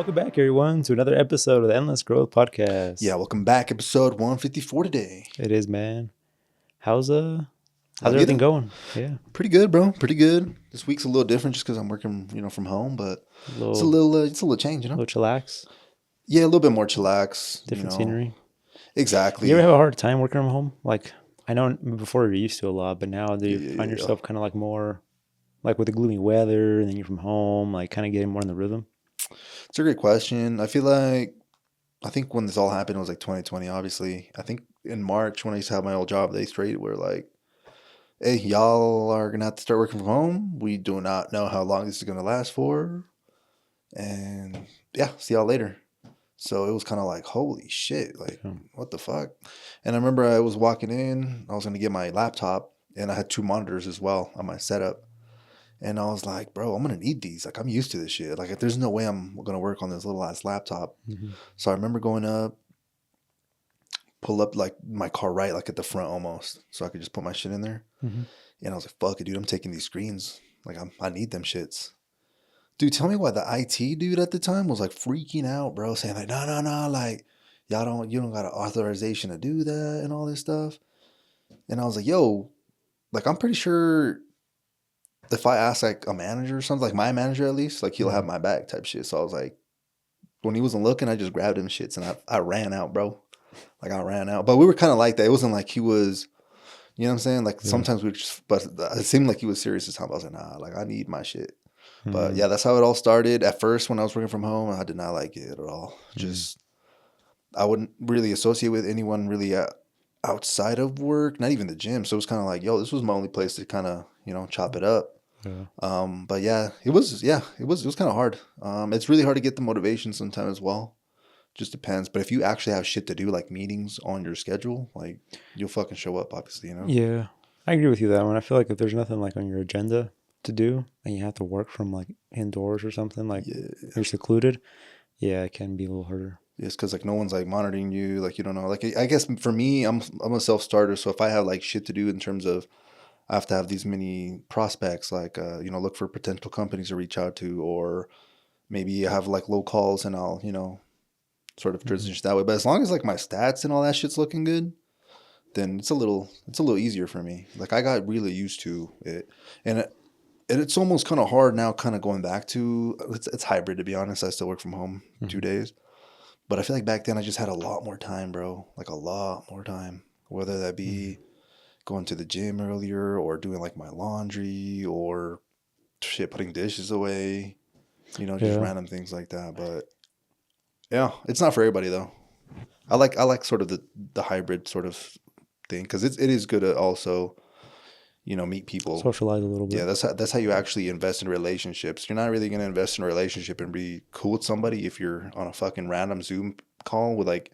Welcome back, everyone, to another episode of the Endless Growth Podcast. Yeah, welcome back. Episode 154 today. It is, man. How's everything going? Yeah, Pretty good, bro. Pretty good. This week's a little different just because I'm working, from home, but it's a little change, a little chillax, Yeah, a little bit more chillax. different scenery. Exactly. You ever have a hard time working from home? Like, I know before you're used to a lot, but now do you find yourself kind of like more, like with the gloomy weather, and then you're from home, like kind of getting more in the rhythm? It's a great question. I think when this all happened, it was like 2020, obviously. I think in March when I used to have my old job, they straight were like, hey, y'all are going to have to start working from home. We do not know how long this is going to last for. And yeah, see y'all later. So it was kind of like, holy shit, like, what the fuck? And I remember I was walking in, I was going to get my laptop, and I had 2 monitors as well on my setup. And I was like, bro, I'm going to need these. Like, I'm used to this shit. Like, there's no way I'm going to work on this little ass laptop. Mm-hmm. So I remember going up, pull up like my car right, like at the front almost, so I could just put my shit in there. Mm-hmm. And I was like, fuck it, dude, I'm taking these screens. Like, I need them shits. Dude, tell me why the IT dude at the time was like freaking out, bro, saying like, no, like, you don't got an authorization to do that and all this stuff. And I was like, yo, like, I'm pretty sure if I ask like a manager or something, like my manager at least, like he'll have my back type shit. So I was like, when he wasn't looking, I just grabbed him shits and I ran out, bro. Like, I ran out. But we were kind of like that. It wasn't like he was, you know what I'm saying? Like, sometimes we just, but it seemed like he was serious this time. I was like, nah, like, I need my shit. But yeah, that's how it all started. At first, when I was working from home, I did not like it at all. Just, I wouldn't really associate with anyone really outside of work, not even the gym. So it was kind of like, yo, this was my only place to kind of, chop it up. Yeah. But yeah, it was kind of hard. It's really hard to get the motivation sometimes as well. Just depends. But if you actually have shit to do, like meetings on your schedule, like, you'll fucking show up, obviously, Yeah, I agree with you that one. I feel like if there's nothing like on your agenda to do and you have to work from like indoors or something, like you're secluded, yeah, it can be a little harder. It's because like no one's like monitoring you, like you don't know. Like, I guess for me, I'm a self-starter, so if I have like shit to do in terms of I have to have these many prospects, like look for potential companies to reach out to, or maybe I have like low calls and I'll sort of transition that way. But as long as like my stats and all that shit's looking good, then it's a little easier for me. Like, I got really used to it, and it's almost kind of hard now, kind of going back to it's hybrid, to be honest. I still work from home 2 days, but I feel like back then I just had a lot more time, bro. Like, a lot more time, whether that be going to the gym earlier or doing like my laundry or shit, putting dishes away, just random things like that. But yeah, it's not for everybody though. I like sort of the hybrid sort of thing, because it is good to also meet people, socialize a little bit. Yeah, that's how you actually invest in relationships. You're not really gonna invest in a relationship and be cool with somebody if you're on a fucking random Zoom call with like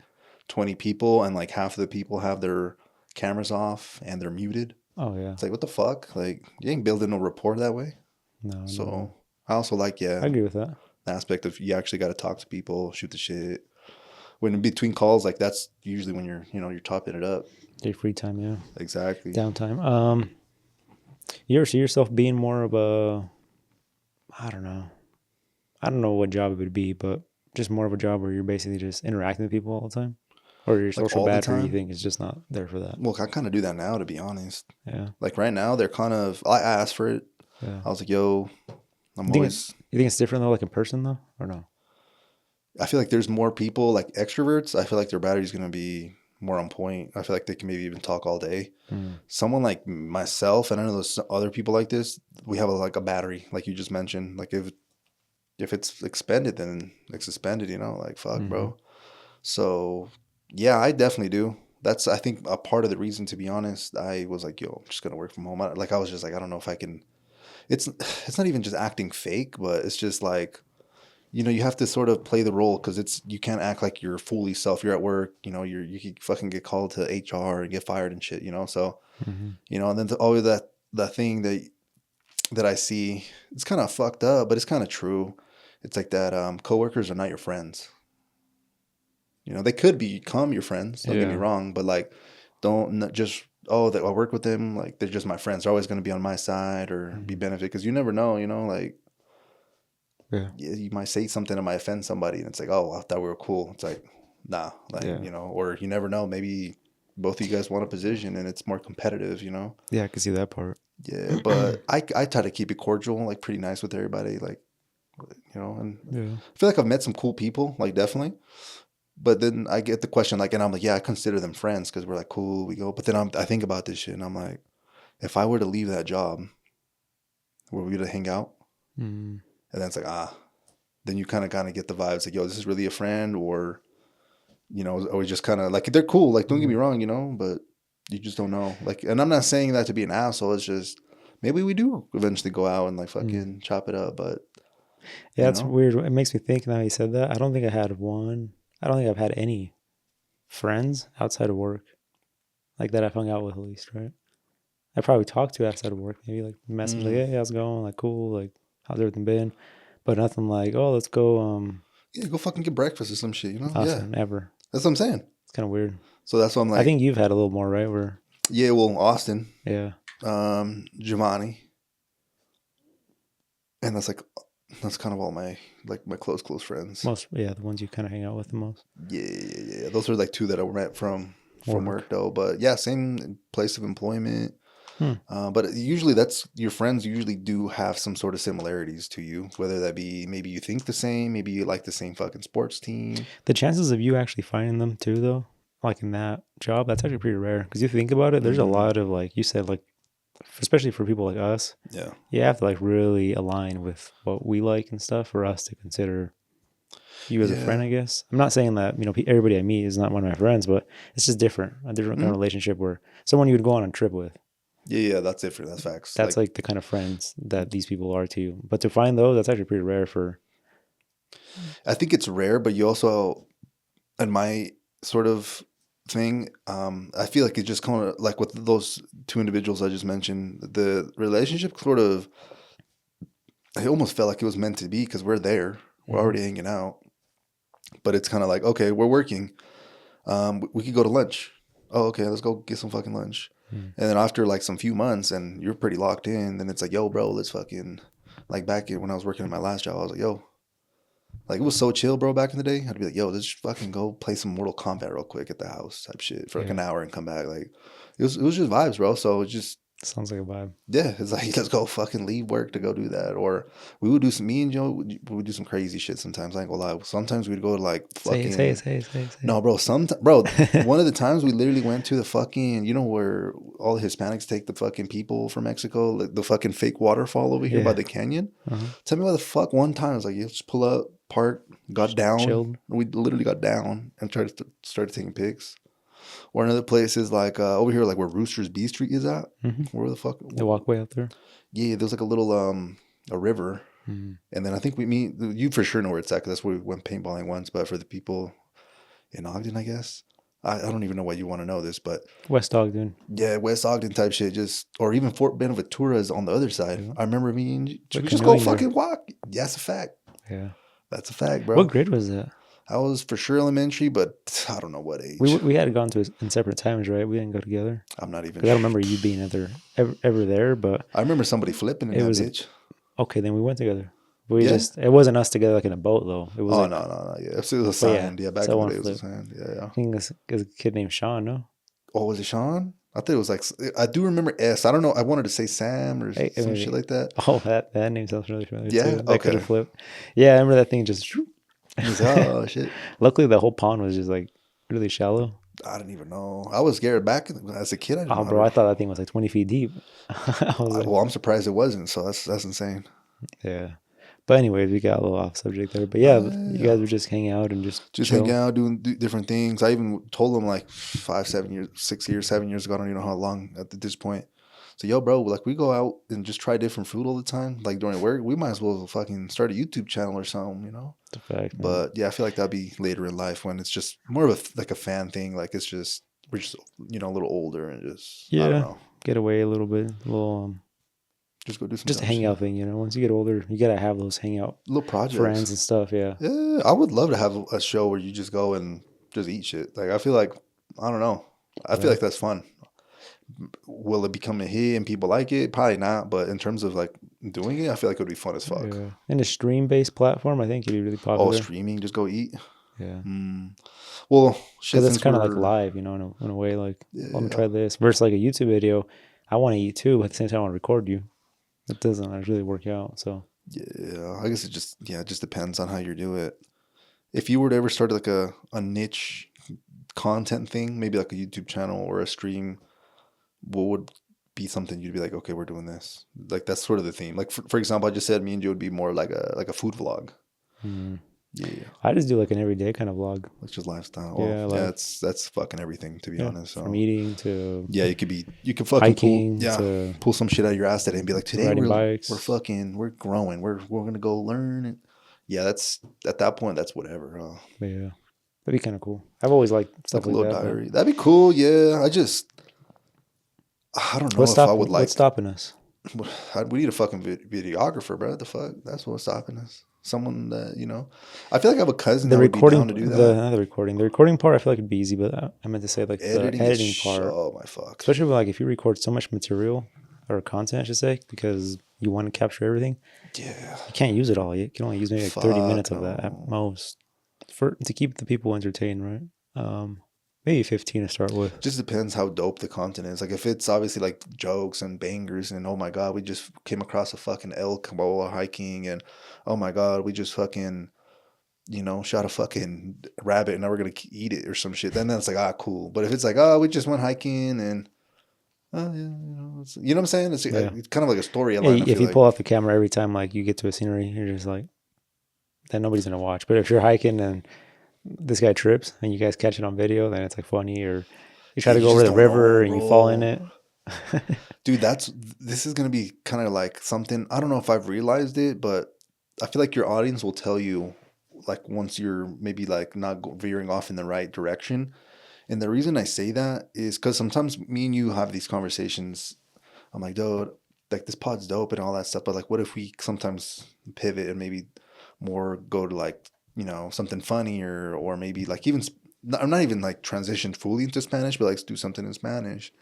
20 people and like half of the people have their cameras off and they're muted. Oh yeah, it's like, what the fuck? Like, you ain't building no rapport that way. No. So I also like, I agree with that. The aspect of you actually got to talk to people, shoot the shit. When in between calls, like, that's usually when you're topping it up. Your free time, yeah. Exactly. Downtime. You ever see yourself being more of a, I don't know what job it would be, but just more of a job where you're basically just interacting with people all the time? Or your social battery, you think, is just not there for that? Well, I kind of do that now, to be honest. Yeah. Like, right now, they're kind of, I asked for it. Yeah. I was like, yo, you think it's different, though, like in person, though, or no? I feel like there's more people, like extroverts. I feel like their battery's going to be more on point. I feel like they can maybe even talk all day. Someone like myself, and I know there's other people like this, we have like a battery, like you just mentioned. Like, if it's expended, then it's suspended, like, fuck, bro. So yeah, I definitely do. That's, I think, a part of the reason, to be honest. I was like, yo, I'm just going to work from home. I was just like, I don't know if I can. It's not even just acting fake, but it's just like, you have to sort of play the role, because you can't act like you're fully self. You're at work, you could fucking get called to HR and get fired and shit, so, and then always that thing that I see, it's kind of fucked up, but it's kind of true. It's like that, coworkers are not your friends. They could become your friends. Don't get me wrong, but like, don't just, I work with them, like, they're just my friends. They're always going to be on my side or be benefit, because you never know, like, Yeah. You might say something that might offend somebody, and it's like, oh, I thought we were cool. It's like, nah, like, Yeah. you know, or you never know. Maybe both of you guys want a position and it's more competitive, you know? Yeah, I can see that part. Yeah, but I try to keep it cordial, like pretty nice with everybody, like, you know, and Yeah. I feel like I've met some cool people, like definitely. But then I get the question, like, and I'm like, yeah, I consider them friends because we're like cool, we go. But then I think about this shit, and I'm like, if I were to leave that job, were we to hang out? Mm. And then it's like, then you kind of get the vibes like, yo, this is really a friend, or you know, or just kind of like they're cool. Like, don't get me wrong, you know, but you just don't know. Like, and I'm not saying that to be an asshole. It's just maybe we do eventually go out and like fucking chop it up, but Yeah, you that's know, weird. It makes me think now you said that. I don't think I had one. I don't think I've had any friends outside of work like that I've hung out with at least, right? I probably talked to outside of work, maybe like message like, hey, how's it going? Like, cool. Like, how's everything been? But nothing like, oh, let's go. yeah, go fucking get breakfast or some shit, you know? Yeah, Nothing ever. that's what I'm saying. It's kind of weird. So that's what I'm I like. think you've had a little more, right? Where Yeah, well, Austin, yeah, Giovanni, and that's kind of all my like my close friends. most the ones you kind of hang out with the most. Yeah. Those are like two that I met from work though. But yeah, same place of employment. But usually that's your friends usually do have some sort of similarities to you, whether that be maybe you think the same, maybe you like the same fucking sports team. The chances of you actually finding them too, though, like in that job, that's actually pretty rare. Because you think about it, there's a lot of like you said, like especially for people like us, Yeah, you have to like really align with what we like and stuff for us to consider you as a friend. I guess I'm not saying that everybody I meet is not one of my friends, but it's just different, a different kind of relationship where someone you would go on a trip with. Yeah, that's different. That's facts. That's like the kind of friends that these people are to you. But to find those, that's actually pretty rare for. I think it's rare, but you also, in my sort of thing, I feel like it just kind of like with those two individuals I just mentioned, the relationship sort of, it almost felt like it was meant to be because we're there, we're already hanging out, but it's kind of like, okay, we're working, we could go to lunch. Oh, okay, let's go get some fucking lunch. And then after like some few months and you're pretty locked in, then it's like, yo, bro, let's fucking, like back when I was working at my last job, I was like, yo, like it was so chill, bro, back in the day. I'd be like, yo, let's fucking go play some Mortal Kombat real quick at the house type shit for like an hour and come back. Like it was just vibes, bro. So it's just, Sounds like a vibe. yeah, it's like, let's go fucking leave work to go do that. Or we would do me and Joe, we would do some crazy shit sometimes. I ain't gonna lie. Sometimes we'd go to like fucking. Say. No, bro. Bro, one of the times we literally went to the fucking, you know, where all the Hispanics take the fucking people from Mexico, like the fucking fake waterfall over here by the canyon. Tell me why the fuck one time I was like, you just pull up, park, got down. Chilled. We literally got down and started taking pics. Or another place is like over here, like where Rooster's B Street is at. Where the fuck? The walkway out there. Yeah, there's like a little a river, and then I think we meet. You for sure know where it's at because that's where we went paintballing once. But for the people in Ogden, I guess I don't even know why you want to know this, but West Ogden. Yeah, West Ogden type shit. Or even Fort Benaventura is on the other side. Yeah. I remember we But just go canoeing there. fucking walk. Yeah, that's a fact. Yeah. That's a fact, bro. What grade was that? I was for sure elementary, but I don't know what age. We had gone to in separate times, right? We didn't go together. I'm not even Because I don't remember you being ever there, but I remember somebody flipping in that bitch. Okay, then we went together. It wasn't us together like in a boat though. It was no. Yeah, it was a sand. Yeah, back in the day it was a sand. Yeah. I think it was a kid named Sean, no? Oh, was it Sean? I thought it was like, I do remember S. I don't know. I wanted to say Sam or some shit like that. Oh, that name sounds really familiar. Yeah, too. That could have flipped. Yeah, I remember that thing just. Oh shit! Luckily, the whole pond was just like really shallow. I didn't even know. I was scared back as a kid. I thought that thing was like 20 feet deep. Well, I'm surprised it wasn't. So that's insane. Yeah. But anyways, we got a little off subject there. But yeah, you guys were just hanging out and just hanging out, doing different things. I even told them like 7 years ago. I don't even know how long at this point. So, yo, bro, like we go out and just try different food all the time. Like during work, we might as well fucking start a YouTube channel or something, you know? It's a fact, man. But yeah, I feel like that'd be later in life when it's just more of a fan thing. Like it's just, we're just, you know, a little older and just, I don't know. Get away a little bit, just go do some. Just a hangout thing, you know. Once you get older, you gotta have those hangout little projects, friends and stuff. Yeah. Yeah, I would love to have a show where you just go and just eat shit. Like I feel like, I don't know. I feel like that's fun. Will it become a hit and people like it? Probably not. But in terms of like doing it, I feel like it would be fun as fuck. Yeah. In a stream-based platform, I think it'd be really Oh, popular. streaming, just go eat. Yeah. Well, shit, Because it's since kind of like we're live, you know, in a way, like, let me yeah, try this. Versus like a YouTube video, I want to eat too, but at the same time, I want to record you. It doesn't really work out. So yeah, I guess it just depends on how you do it. If you were to ever start like a niche content thing, maybe like a YouTube channel or a stream, what would be something you'd be like, okay, we're doing this? Like that's sort of the theme. Like for example, I just said me and you would be more like a food vlog. Yeah, I just do like an everyday kind of vlog. like just lifestyle. Yeah, Well, like that's fucking everything to be honest. So from eating to yeah, you can fucking hiking to pull some shit out of your ass today and be like, today riding bikes. we're growing. We're gonna go learn. And yeah, that's at that point that's whatever. But yeah, that'd be kind of cool. I've always liked stuff like a like little that. diary. That'd be cool. Yeah, I don't know if I would like. What's stopping us? We need a fucking videographer, bro. The fuck? That's what's stopping us. Someone that, you know. I feel like I have a cousin that would be down to do that. The recording part, I feel like it'd be easy, but I meant to say like Editing the editing part. Oh my fuck. Especially like if you record so much material or content, I should say, because you want to capture everything. Yeah. You can't use it all. You can only use maybe like 30 minutes of that at most to keep the people entertained, right? Maybe 15 to start with. Just depends how dope the content is. Like if it's obviously like jokes and bangers and oh my god, we just came across a fucking elk while we're hiking and oh my god, we just fucking, you know, shot a fucking rabbit and now we're gonna eat it or some shit. Then it's like cool. But if it's like we just went hiking and yeah, you know what I'm saying? It's kind of like a storyline. If you pull off the camera every time like you get to a scenery, you're just like, then nobody's gonna watch. But if you're hiking and this guy trips and you guys catch it on video, then it's like funny. Or you try to go over the river and you fall in it. Dude, this is gonna be kind of like something. I don't know if I've realized it, but I feel like your audience will tell you like once you're maybe like not veering off in the right direction. And the reason I say that is because sometimes me and you have these conversations. I'm like, dude, like this pod's dope and all that stuff, but like, what if we sometimes pivot and maybe more go to like, you know, something funnier or maybe like even I'm not even like transitioned fully into Spanish, but like do something in Spanish.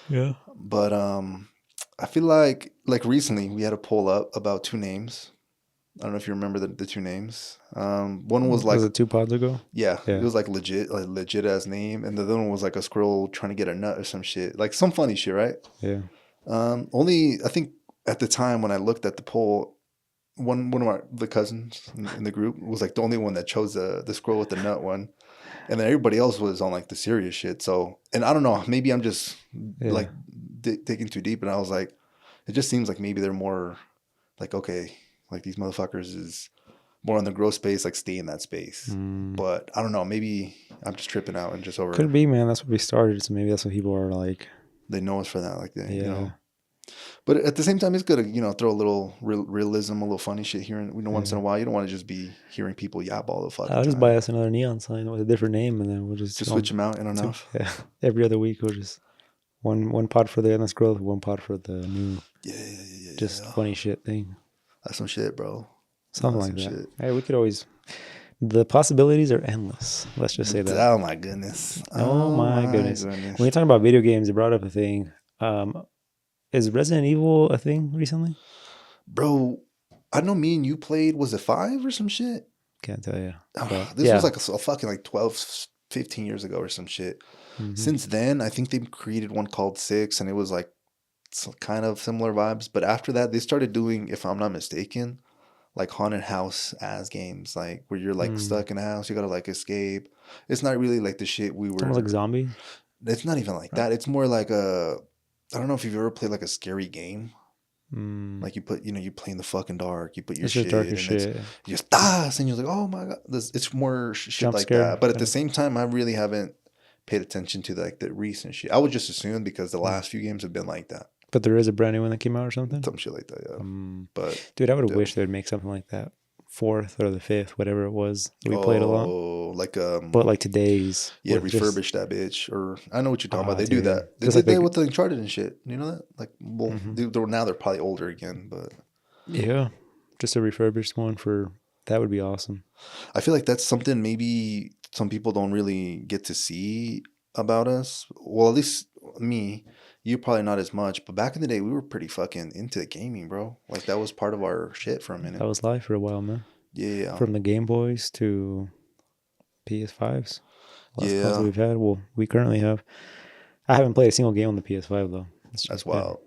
Yeah. But I feel like recently we had a poll up about two names. I don't know if you remember the two names. One was like, was it 2 pods ago? Yeah, it was like legit as name, and the other one was like a squirrel trying to get a nut or some shit, like some funny shit, right? Yeah. Only I think at the time when I looked at the poll, one of the cousins in the group was like the only one that chose the squirrel with the nut one, and then everybody else was on like the serious shit. So, and I don't know, maybe I'm just like digging too deep, and I was like, it just seems like maybe they're more like, okay, like these motherfuckers is more on the growth space, like stay in that space. But I don't know, maybe I'm just tripping out and just over. Could be, man. That's what we started, so maybe that's what people are like. They know us for that, like that, you know. But at the same time, it's good to, you know, throw a little realism, a little funny shit here and once in a while. You don't want to just be hearing people yap all the fucking time. I'll just buy us another neon sign with a different name, and then we'll just switch them out in enough. Yeah, every other week we'll just one pod for the endless growth, one pod for the new. Yeah. Just funny shit thing. That's some shit, bro. Something like that. Shit. Hey, we could always. The possibilities are endless. Let's just say that. Oh my goodness. Oh my goodness. When you're talking about video games, it brought up a thing. Is Resident Evil a thing recently? Bro, I know me and you played, was it 5 or some shit? Can't tell you. This was like a fucking like 12, 15 years ago or some shit. Mm-hmm. Since then, I think they created one called 6 and it was like kind of similar vibes. But after that, they started doing, if I'm not mistaken, like haunted house as games, like where you're like stuck in a house, you gotta like escape. It's not really like the shit we were. It's like zombie. It's not even like that. It's more like I don't know if you've ever played like a scary game. Like you play in the fucking dark. You put your shit, and you just and you're like, oh my god, it's more shit jump like that. But at the same time, I really haven't paid attention to like the recent shit. I would just assume because the last few games have been like that. But there is a brand new one that came out or something? Some shit like that, yeah. But dude, I would have wished they'd make something like that. 4th or the 5th, whatever it was we played a lot. Oh, like but like today's. Yeah, refurbish that bitch. Or I know what you're talking about. They do that. They did that with the Uncharted and shit. You know that? Like, well, now they're probably older again, but yeah, just a refurbished one that would be awesome. I feel like that's something maybe some people don't really get to see about us. Well, at least me You probably not as much, but back in the day, we were pretty fucking into the gaming, bro. Like that was part of our shit for a minute. That was live for a while, man. Yeah. From the Game Boys to PS5s. Last console Yeah. we've had. Well, we currently have. I haven't played a single game on the PS5 though. That's wild.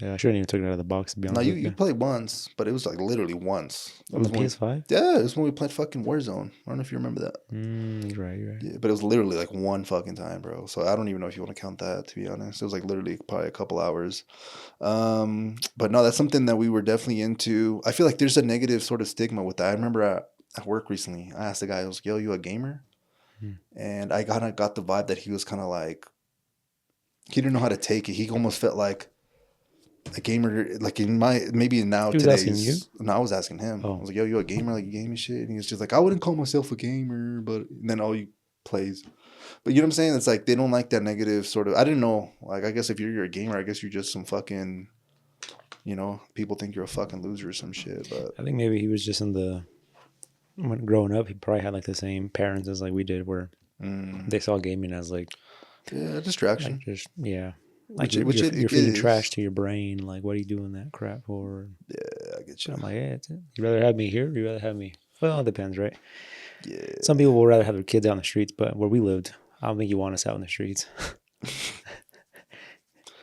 Yeah, I shouldn't even took it out of the box, to be honest No, with you played once, but it was like literally once. It On was the PS5? Yeah, it was when we played fucking Warzone. I don't know if you remember that. You're right. Yeah, but it was literally like one fucking time, bro. So I don't even know if you want to count that, to be honest. It was like literally probably a couple hours. But no, that's something that we were definitely into. I feel like there's a negative sort of stigma with that. I remember at work recently, I asked the guy, I was like, yo, you a gamer? And I kind of got the vibe that he was kind of like, he didn't know how to take it. He almost felt like a gamer, like in my, maybe now He was asking you? No, I was asking him. Oh. I was like, yo, you a gamer? Like you game and shit? And he was just like, I wouldn't call myself a gamer, but then all you plays. But you know what I'm saying? It's like they don't like that negative sort of. I didn't know. Like I guess if you're a gamer, I guess you're just some fucking, you know, people think you're a fucking loser or some shit. But I think maybe he was just when growing up, he probably had like the same parents as like we did, where they saw gaming as like yeah, distraction. Like just like Which you're feeding trash to your brain. Like, what are you doing that crap for? Yeah, I get you. I'm like, yeah, you rather have me here, or you rather have me? Well, it depends, right? Yeah. Some people will rather have their kids out in the streets, but where we lived, I don't think you want us out in the streets.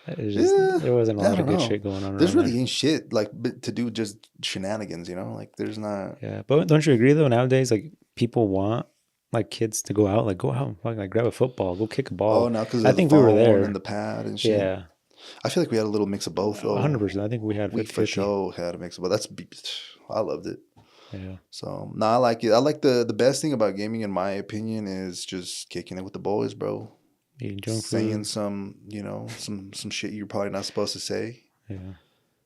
There wasn't a lot of good shit going on. There's really ain't shit like to do just shenanigans, you know? Like there's not. Yeah, but don't you agree though? Nowadays, like people want like kids to go out, and fucking like grab a football, go kick a ball. Oh, now because I think we were there and the pad and shit. Yeah, I feel like we had a little mix of both though. 100%. I think we had 50-50. For sure had a mix of both. I loved it. Yeah. So no, I like it. I like the best thing about gaming, in my opinion, is just kicking it with the boys, bro. Eating junk saying food. some, you know, some shit you're probably not supposed to say. Yeah.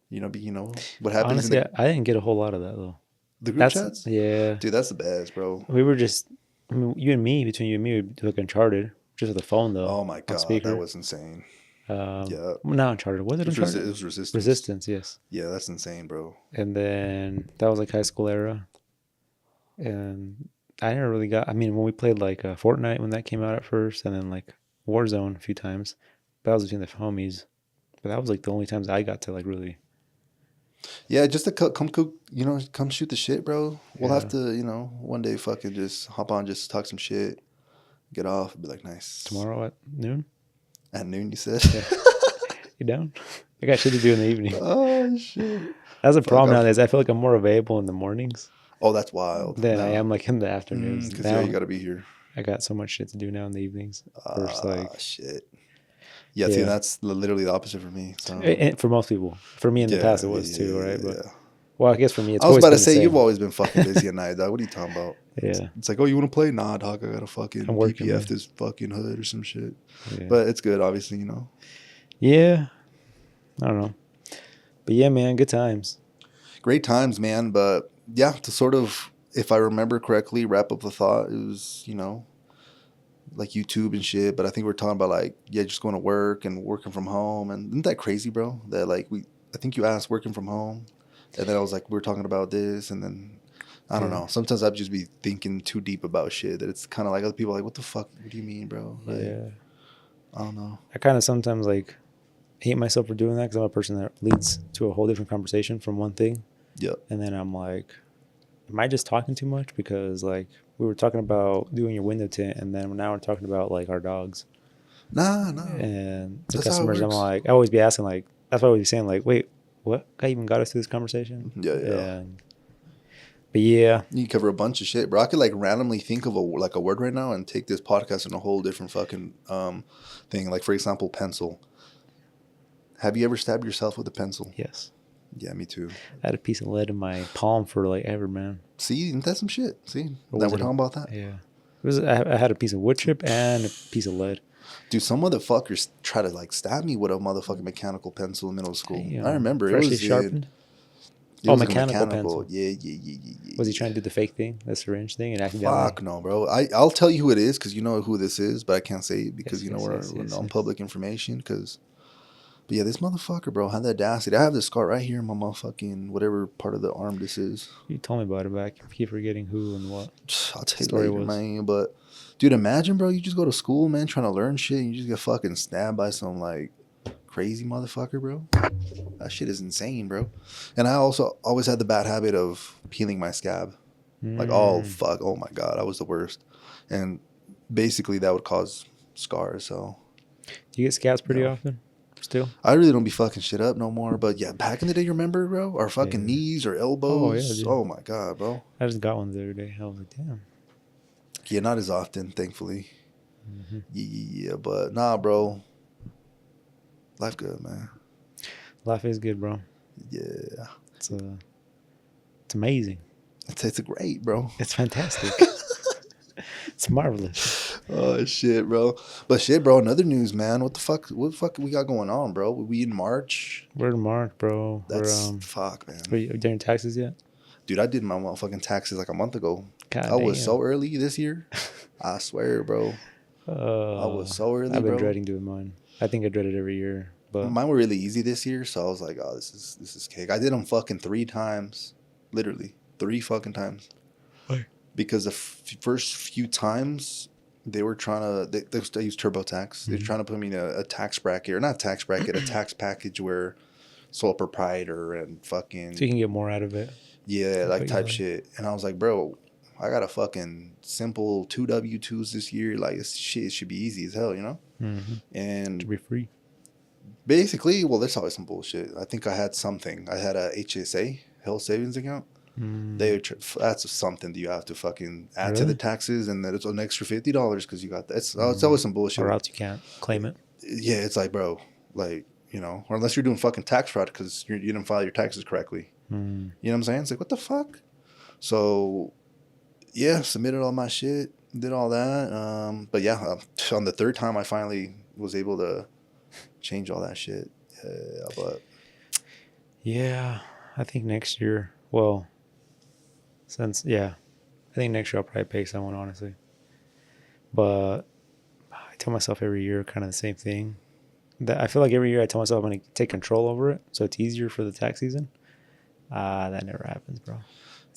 You know what happens. Honestly, I didn't get a whole lot of that though. The group chats? Yeah. Dude, that's the best, bro. We were just, between you and me, we took Uncharted, just with the phone though. Oh my god, that was insane. Yeah. Not Uncharted. Was it Uncharted? It was Resistance. Resistance, yes. Yeah, that's insane, bro. And then that was like high school era. And I never really got, when we played like Fortnite when that came out at first, and then like Warzone a few times. But that was between the homies. But that was like the only times I got to like really. Yeah, just to come shoot the shit, bro. We'll have to, one day fucking just hop on, just talk some shit, get off, and be like, nice. Tomorrow at noon? At noon, you said? Yeah. You down? I got shit to do in the evening. Oh, shit. That's a problem nowadays. I feel like I'm more available in the mornings. Oh, that's wild. Than I am like in the afternoons. Because you got to be here. I got so much shit to do now in the evenings. Shit. Yeah, see, that's literally the opposite for me. So. And for most people. For me in the past, it was too, right? But well, I guess for me, it's I was about to say, you've always been fucking busy at night, dog. What are you talking about? Yeah. It's like, oh, you want to play? Nah, dog, I got to fucking BPF this fucking hood or some shit. Yeah. But it's good, obviously, Yeah. I don't know. But yeah, man, good times. Great times, man. But yeah, to sort of, if I remember correctly, wrap up the thought, it was, like YouTube and shit. But I think we're talking about like, just going to work and working from home. And isn't that crazy, bro? That like I think you asked working from home. And then I was like, we're talking about this. And then I don't know. Sometimes I'd just be thinking too deep about shit that it's kind of like other people are like, what the fuck? What do you mean, bro? Like, yeah. I don't know. I kind of sometimes like hate myself for doing that because I'm a person that leads to a whole different conversation from one thing. Yep. And then I'm like, am I just talking too much? Because like we were talking about doing your window tint, and then now we're talking about like our dogs. Nah. And the customers, I'm like, I always be asking like, that's why I would be saying like, wait, what guy even got us to this conversation? Yeah. But yeah, you cover a bunch of shit, bro. I could like randomly think of a word right now and take this podcast in a whole different fucking thing. Like for example, pencil. Have you ever stabbed yourself with a pencil? Yes. Yeah, me too. I had a piece of lead in my palm for like ever, man. See, isn't that some shit? See, now we're talking about that. Yeah, I had a piece of wood chip and a piece of lead. Dude, some motherfuckers try to like stab me with a motherfucking mechanical pencil in middle school. Damn. I remember freshly it was sharpened. Mechanical pencil. Yeah. Was he trying to do the fake thing, the syringe thing, and accidentally? Fuck no, bro. I'll tell you who it is because you know who this is, but I can't say it because we're on public information. But yeah, this motherfucker, bro, had the audacity. I have this scar right here in my motherfucking whatever part of the arm this is. You told me about it, but I keep forgetting who and what. I'll tell you later, man. But dude, imagine, bro, you just go to school, man, trying to learn shit, and you just get fucking stabbed by some like crazy motherfucker, bro. That shit is insane, bro. And I also always had the bad habit of peeling my scab. Like, oh, fuck. Oh, my God. I was the worst. And basically that would cause scars. So, Do you get scabs pretty often still? I really don't be fucking shit up no more. But yeah, back in the day, you remember, bro? Our fucking knees or elbows. Oh, my God, bro. I just got one the other day. I was like, damn. Yeah, not as often, thankfully. Yeah, but nah, bro. Life good, man. Life is good, bro. Yeah. It's amazing. It's great, bro. It's fantastic. It's marvelous. Oh shit, bro. But shit, bro, another news, man. What the fuck we got going on, bro? We in March? We're in March, bro. That's fuck, man. Are you doing taxes yet? Dude, I did my motherfucking taxes like a month ago. God I was so early this year. I swear, bro. I was so early, I've been bro. dreading doing mine. I think I dread it every year. But mine were really easy this year, so I was like, oh, this is cake. I did them fucking 3 times. Literally. 3 fucking times. Why? Because the first few times they were trying to they used TurboTax. They're trying to put me in a tax bracket, or not tax bracket, a tax package where sole proprietor and fucking, so you can get more out of it. Yeah, like type shit. And I was like, bro, I got a fucking simple 2 W-2s this year. Like, this shit should be easy as hell, you know? And to be free. Basically, well, there's always some bullshit. I think I had something. I had a HSA, health savings account. That's something that you have to fucking add to the taxes, and that it's an extra $50 because you got that. It's always some bullshit. Or else you can't claim it. Yeah, it's like, bro, like, you know, or unless you're doing fucking tax fraud because you didn't file your taxes correctly. You know what I'm saying? It's like, what the fuck? So, yeah, submitted all my shit, did all that. But yeah, on the 3rd time, I finally was able to change all that shit. Yeah, I think next year, well, I think next year I'll probably pay someone, honestly. But I tell myself every year kind of the same thing. That I feel like every year I tell myself I'm going to take control over it, so it's easier for the tax season. That never happens, bro.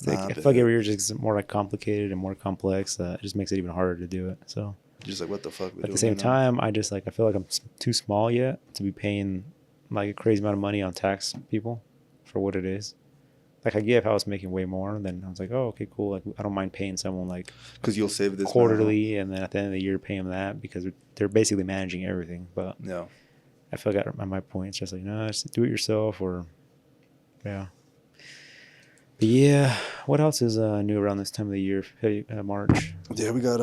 I feel like every year just gets more like complicated and more complex. It just makes it even harder to do it. So just like, what the fuck? At the same time, I feel like I'm too small yet to be paying like a crazy amount of money on tax people for what it is. Like, I get if I was making way more, then I was like, oh, okay, cool. Like, I don't mind paying someone like because you'll save this quarterly, and then at the end of the year pay them that because they're basically managing everything. But yeah, I feel like at my point, it's just like, no, just do it yourself, or yeah. But yeah, what else is new around this time of the year? March. Yeah, we got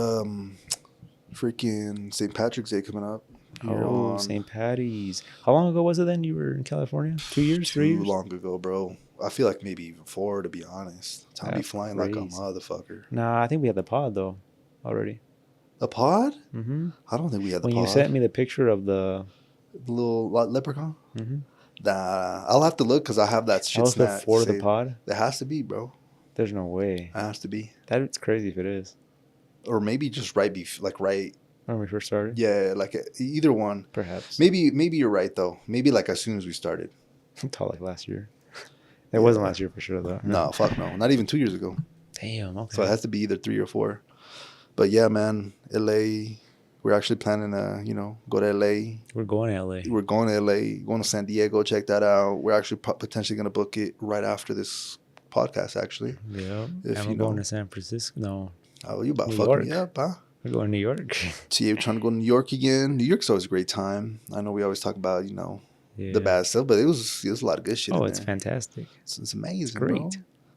freaking St. Patrick's Day coming up. Oh, St. Patty's. How long ago was it then you were in California? 2 years, 3 years? Too long ago, bro. I feel like maybe even 4, to be honest. Time be flying crazy. Like a motherfucker. Nah, I think we had the pod, though, already. A pod? Mm-hmm. I don't think we had the pod. When you sent me the picture of the little leprechaun? Mm-hmm. Nah, I'll have to look because I have that shit snapped. Before the pod? It has to be, bro. There's no way. It has to be. That's crazy if it is. Or maybe just right when we first started? Yeah, like either one. Perhaps. Maybe you're right, though. Maybe like as soon as we started. Until like last year. It wasn't last year for sure, though. No, fuck no. Not even 2 years ago. Damn, okay. So it has to be either 3 or 4. But yeah, man, LA, we're actually planning to, go to LA. We're going to LA. We're going to LA, going to San Diego, check that out. We're actually potentially going to book it right after this podcast, actually. Yeah. I'm going to San Francisco. No. Oh, you about fucking me up, huh? We're going to New York. So you're trying to go to New York again. New York's always a great time. I know we always talk about, the bad stuff, but it was a lot of good shit. Oh, it's fantastic. It's amazing. It's great. Bro.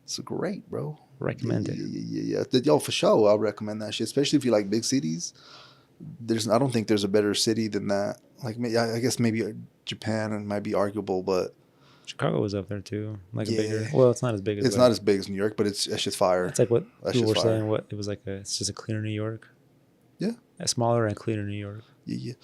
It's great, bro. Recommend it. Yeah. Yo, for sure, I'll recommend that shit, especially if you like big cities. I don't think there's a better city than that. Like, I guess maybe Japan might be arguable, but Chicago was up there too. Like a bigger. Well, it's not as big as. It's not as big as New York, but it's just fire. It's like what people were saying. What it was like it's just a cleaner New York. Yeah. A smaller and cleaner New York. Yeah.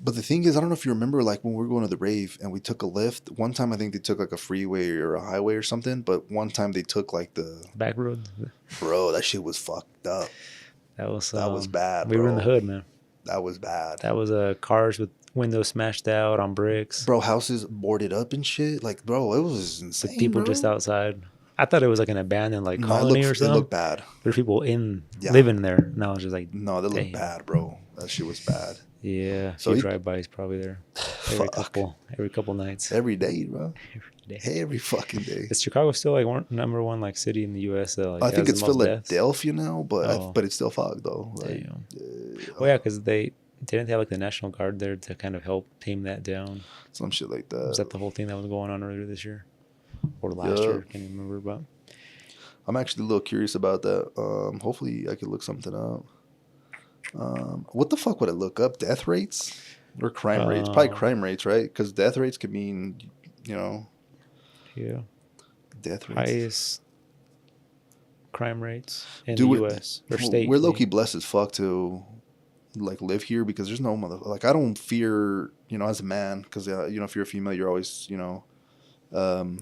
But the thing is, I don't know if you remember, like when we were going to the rave and we took a lift. One time I think they took like a freeway or a highway or something, but one time they took like the back road. Bro, that shit was fucked up. That was bad. We were in the hood, man. That was bad. That was cars with windows smashed out on bricks. Bro, houses boarded up and shit. Like, bro, it was insane. With people just outside. I thought it was like an abandoned colony or something. It looked bad. There's people living there. And I was just like, no, that looked bad, bro. That shit was bad. Yeah, So if you drive by, he's probably there every fuck couple nights. every day, bro. Every day. Every fucking day. Is Chicago still like number one like city in the U.S. that like I think has it's the most deaths? Philadelphia now, but Oh. but it's still fucked though. Like, Damn. Well, yeah, because they didn't have like the National Guard there to kind of help tame that down. some shit like Was that. that the whole thing that was going on earlier this year or last Yup. year? Can't even remember. But I'm actually a little curious about that. Hopefully I could look something up. What the fuck would I look up? Death rates or crime rates? Probably crime rates, right? Because death rates could mean, you know, yeah, death rates. highest crime rates in Dude, the U.S. or state. We're low-key blessed as fuck to like live here because there's no mother. Like I don't fear, you know, as a man, because you know, if you're a female, you're always, you know,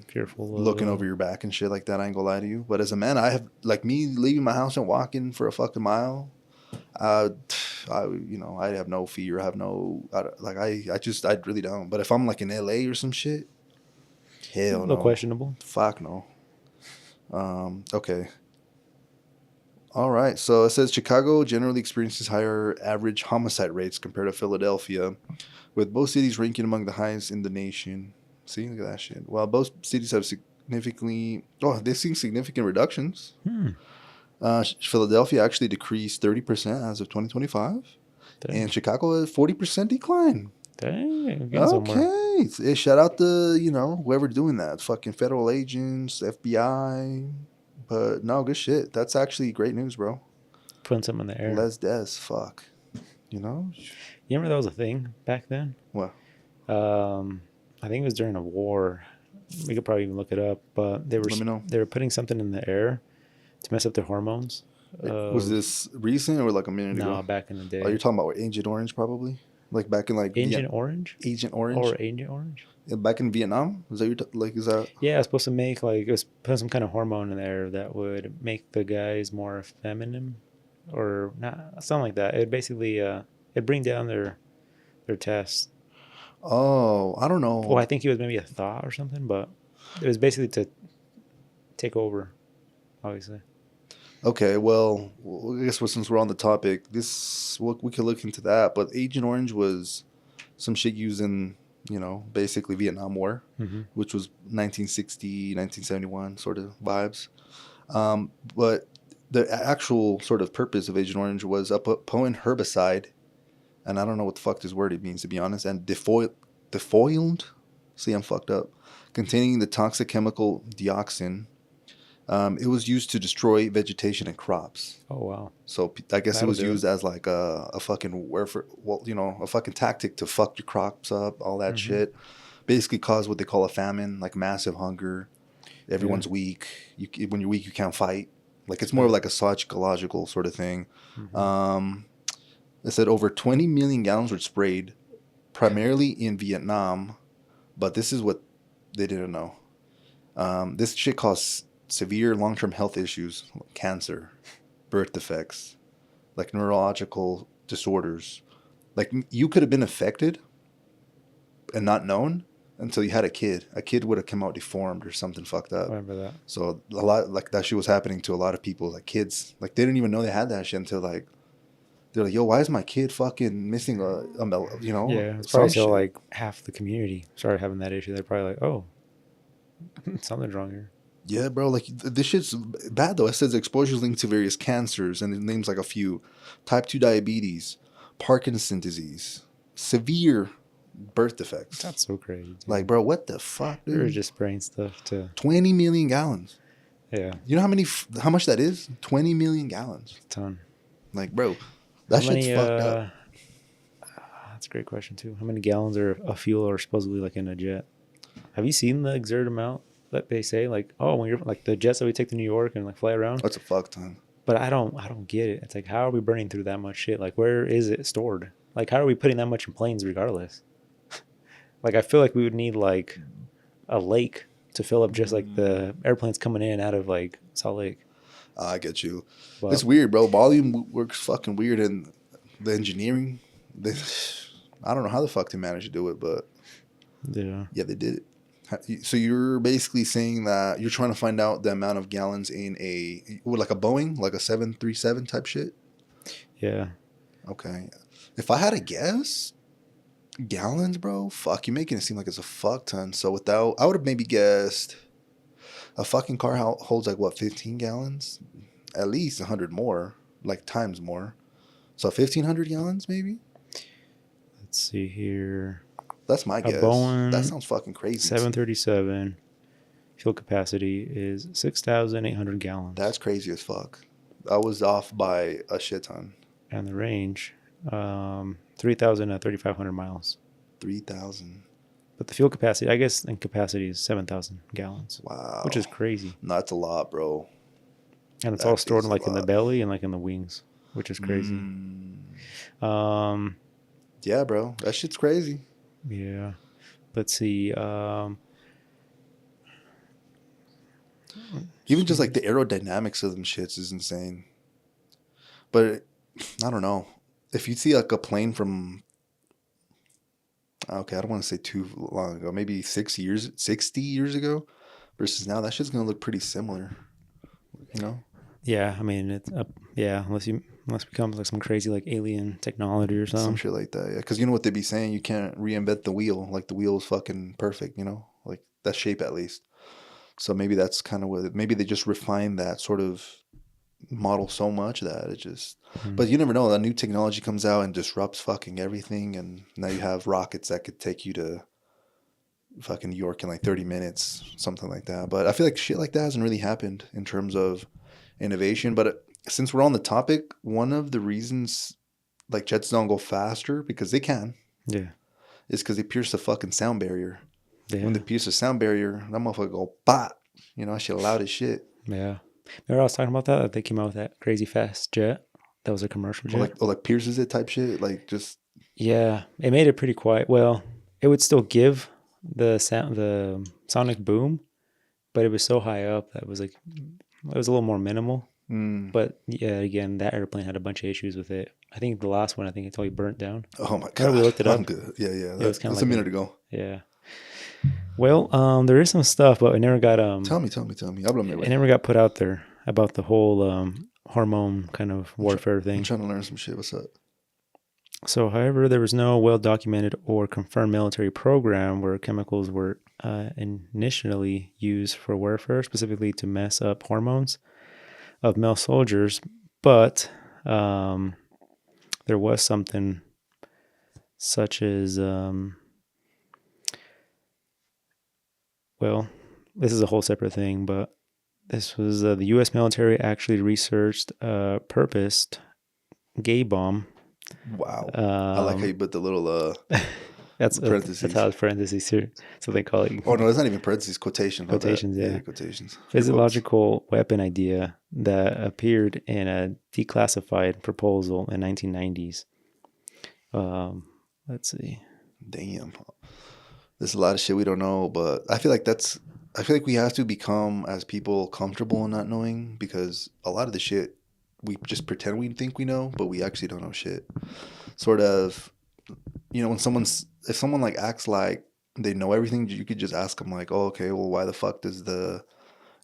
Fearful looking over your back and shit like that. I ain't gonna lie to you. But as a man, I have like me leaving my house and walking for a fucking mile. You know, I have no fear. I have no I really don't. But if I'm like in LA or some shit, hell a little no. questionable. Fuck no. Okay. All right. So it says Chicago generally experiences higher average homicide rates compared to Philadelphia, with both cities ranking among the highest in the nation. See, look at that shit. While both cities have they've seen significant reductions. Philadelphia actually decreased 30% as of 2025, Dang. and Chicago has 40% decline. Dang. Okay. Shout out to, you know, whoever doing that. Fucking federal agents, FBI. But no, good shit. That's actually great news, bro. Putting something in the air. Less deaths. Fuck. You know? You remember that was a thing back then? What? I think it was during a war. We could probably even look it up, but Let me know. they were putting something in the air to mess up their hormones. Was this recent or like a minute ago? No, back in the day. Oh, you're talking about Agent Orange, probably? Like back in like Agent Orange? Agent Orange? Or Agent Orange? Yeah, back in Vietnam? Is that Yeah, it was supposed to make like, it was putting some kind of hormone in there that would make the guys more feminine or not, something like that. It would basically, it'd bring down their tests. Oh, I don't know. Well, I think it was maybe a thought or something, but it was basically to take over, obviously. Okay, well, I guess since we're on the topic, we could look into that. But Agent Orange was some shit used in, you know, basically Vietnam War, which was 1960, 1971 sort of vibes. But the actual sort of purpose of Agent Orange was a potent herbicide, and I don't know what the fuck this word it means, to be honest, and defoiled, see, I'm fucked up, containing the toxic chemical dioxin. It was used to destroy vegetation and crops. Oh, wow. So I guess it was used as like a fucking a fucking tactic to fuck your crops up, all that shit. Basically cause what they call a famine, like massive hunger. Everyone's weak. When you're weak, you can't fight. Like it's more of like a psychological sort of thing. It said over 20 million gallons were sprayed, primarily in Vietnam, but this is what they didn't know. This shit caused severe long-term health issues, like cancer, birth defects, like neurological disorders. Like you could have been affected and not known until you had a kid. A kid would have come out deformed or something fucked up. I remember that. So a lot like that shit was happening to a lot of people, like kids. Like they didn't even know they had that shit until like they're like, yo, why is my kid fucking missing you know? Yeah, it's probably so like half the community started having that issue. They're probably like, oh, something's wrong here. Yeah, bro. Like this shit's bad though. It says exposure linked to various cancers, and it names like a few: type 2 diabetes, Parkinson's disease, severe birth defects. That's so crazy. Like, bro, what the fuck, dude? They're just spraying stuff to 20 million gallons. Yeah. You know how much that is? 20 million gallons. A ton. Like, bro, that shit's fucked up. That's a great question too. How many gallons of fuel are supposedly like in a jet? Have you seen the exerted amount that they say? Like, oh, when you're like the jets that we take to New York and like fly around. That's a fuck ton. But I don't get it. It's like, how are we burning through that much shit? Like, where is it stored? Like, how are we putting that much in planes regardless? Like, I feel like we would need like a lake to fill up just like the airplanes coming in out of like Salt Lake. I get you. But it's weird, bro. Volume works fucking weird, and the engineering, I don't know how the fuck they managed to do it, but yeah, they did it. So you're basically saying that you're trying to find out the amount of gallons in like a Boeing, like a 737 type shit? Yeah. Okay. If I had a guess, gallons, bro. Fuck, you're making it seem like it's a fuck ton. So without, I would have maybe guessed a fucking car holds like what, 15 gallons? At least 100 more, like times more. So 1,500 gallons, maybe. Let's see here. That's my A guess. That Boeing sounds fucking crazy. 737 fuel capacity is 6,800 gallons. That's crazy as fuck. I was off by a shit ton. And the range, 3,000 to 3,500 miles. 3,000. But the fuel capacity, I guess, in capacity is 7,000 gallons. Wow. Which is crazy. No, that's a lot, bro. And it's all stored like in the belly and like in the wings, which is crazy. Yeah, bro. That shit's crazy. Yeah. Let's see. Even just like the aerodynamics of them shits is insane. But I don't know. If you see like a plane from, okay, I don't want to say too long ago, maybe 60 years ago versus now, that shit's going to look pretty similar, you know? Yeah, I mean, it's unless it becomes like some crazy like alien technology or something. Some shit like that, yeah. Because you know what they be saying? You can't reinvent the wheel. Like the wheel is fucking perfect, you know? Like that shape at least. So maybe that's kind of what, maybe they just refine that sort of model so much that it just, but you never know. A new technology comes out and disrupts fucking everything. And now you have rockets that could take you to fucking New York in like 30 minutes, something like that. But I feel like shit like that hasn't really happened in terms of innovation. But since we're on the topic, one of the reasons like jets don't go faster, because they can, is because they pierce the fucking sound barrier. Yeah. When they pierce the sound barrier, that motherfucker go bop. You know, that shit loud as shit. Yeah. Remember I was talking about that? They came out with that crazy fast jet. That was a commercial jet. Like pierces it type shit? Like just... Yeah. It made it pretty quiet. Well, it would still give the sound, the sonic boom, but it was so high up that it was like, it was a little more minimal. But yeah, again, that airplane had a bunch of issues with it. I think the last one, I think it totally burnt down. Oh my God. We looked it up. I'm good. Yeah. That's like a minute ago. Yeah. Well, there is some stuff, but it never got Tell me. It never got put out there about the whole hormone kind of warfare thing. I'm trying to learn some shit. What's up? So, however, there was no well-documented or confirmed military program where chemicals were initially used for warfare, specifically to mess up hormones of male soldiers. But there was something such as, well, this is a whole separate thing, but this was the U.S. military actually researched purposed gay bomb. Wow. I like how you put the little that's parentheses. That's how it's parentheses here. So they call it. Oh, no, it's not even parentheses. Quotations, yeah. Quotations. Physiological weapon idea that appeared in a declassified proposal in 1990s. Let's see. Damn. There's a lot of shit we don't know, but I feel like we have to become, as people, comfortable in not knowing, because a lot of the shit we just pretend we think we know, but we actually don't know shit. Sort of, you know, if someone like acts like they know everything, you could just ask them like, oh, okay, well, why the fuck does the,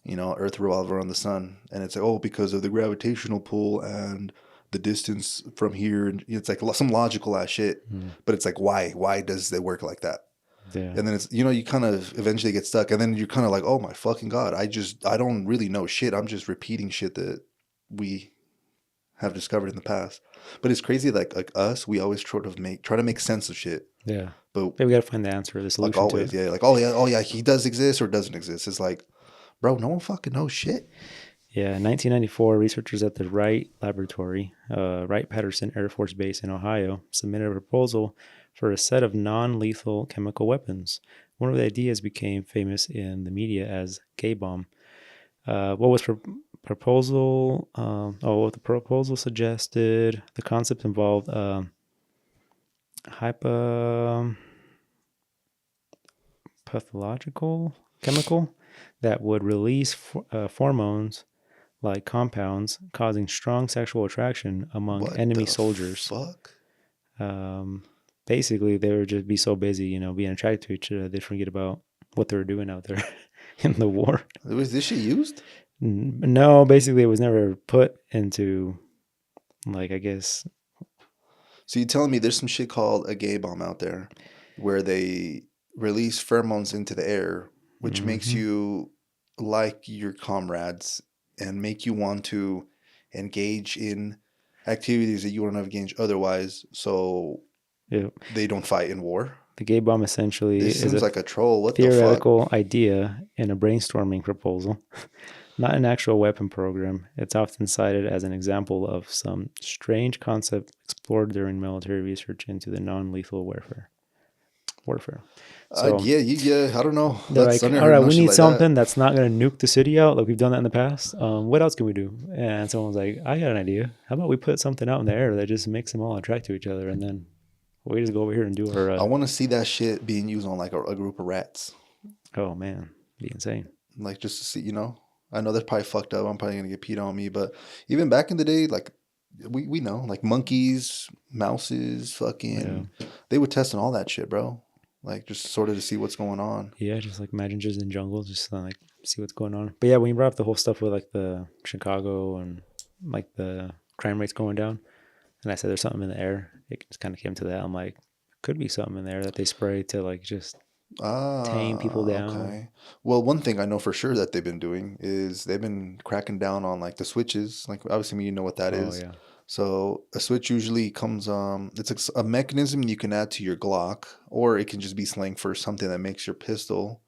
you know, Earth revolve around the sun? And it's like, oh, because of the gravitational pull and the distance from here. And it's like some logical ass shit, but it's like, why does it work like that? Yeah. And then it's, you know, you kind of eventually get stuck, and then you're kind of like, oh my fucking God, I don't really know shit. I'm just repeating shit that we have discovered in the past. But it's crazy, like us, we always try to make sense of shit. Yeah. But we gotta find the answer, the solution. Like always, yeah. Like, oh yeah, he does exist or doesn't exist. It's like, bro, no one fucking knows shit. Yeah, in 1994, researchers at the Wright Laboratory, Wright-Patterson Air Force Base in Ohio, submitted a proposal for a set of non-lethal chemical weapons. One of the ideas became famous in the media as gay bomb. What the proposal suggested, the concept involved pathological chemical that would release hormones like compounds, causing strong sexual attraction among enemy soldiers. Fuck? Basically, they would just be so busy, you know, being attracted to each other, they'd forget about what they were doing out there in the war. Was this shit used? No, basically, it was never put into, like, I guess. So you're telling me there's some shit called a gay bomb out there where they release pheromones into the air, which makes you like your comrades and make you want to engage in activities that you wouldn't have engaged otherwise, so they don't fight in war. The gay bomb essentially This is seems a like a troll. What theoretical idea in a brainstorming proposal, not an actual weapon program. It's often cited as an example of some strange concept explored during military research into the non-lethal warfare. So yeah, I don't know. they're That's like, I never all heard right, no we shit need like something that. that's not going to nuke the city out like we've done that in the past. What else can we do? And someone's like, I got an idea. How about we put something out in the air that just makes them all attract to each other, and then we just go over here and do our. I want to see that shit being used on like a group of rats. Oh man, be insane. Like just to see, you know. I know that's probably fucked up. I'm probably gonna get peed on me, but even back in the day, like we know, like monkeys, mouses, fucking, they would test on all that shit, bro. Like just sort of to see what's going on. Yeah, just like imagine just in jungle, just like see what's going on. But yeah, when you brought up the whole stuff with like the Chicago and like the crime rates going down, and I said there's something in the air, it just kind of came to that. I'm like, could be something in there that they spray to like just tame people down. Okay. Well, one thing I know for sure that they've been doing is they've been cracking down on like the switches. Like obviously you know what that is. Yeah. So a switch usually comes it's a mechanism you can add to your Glock, or it can just be slang for something that makes your pistol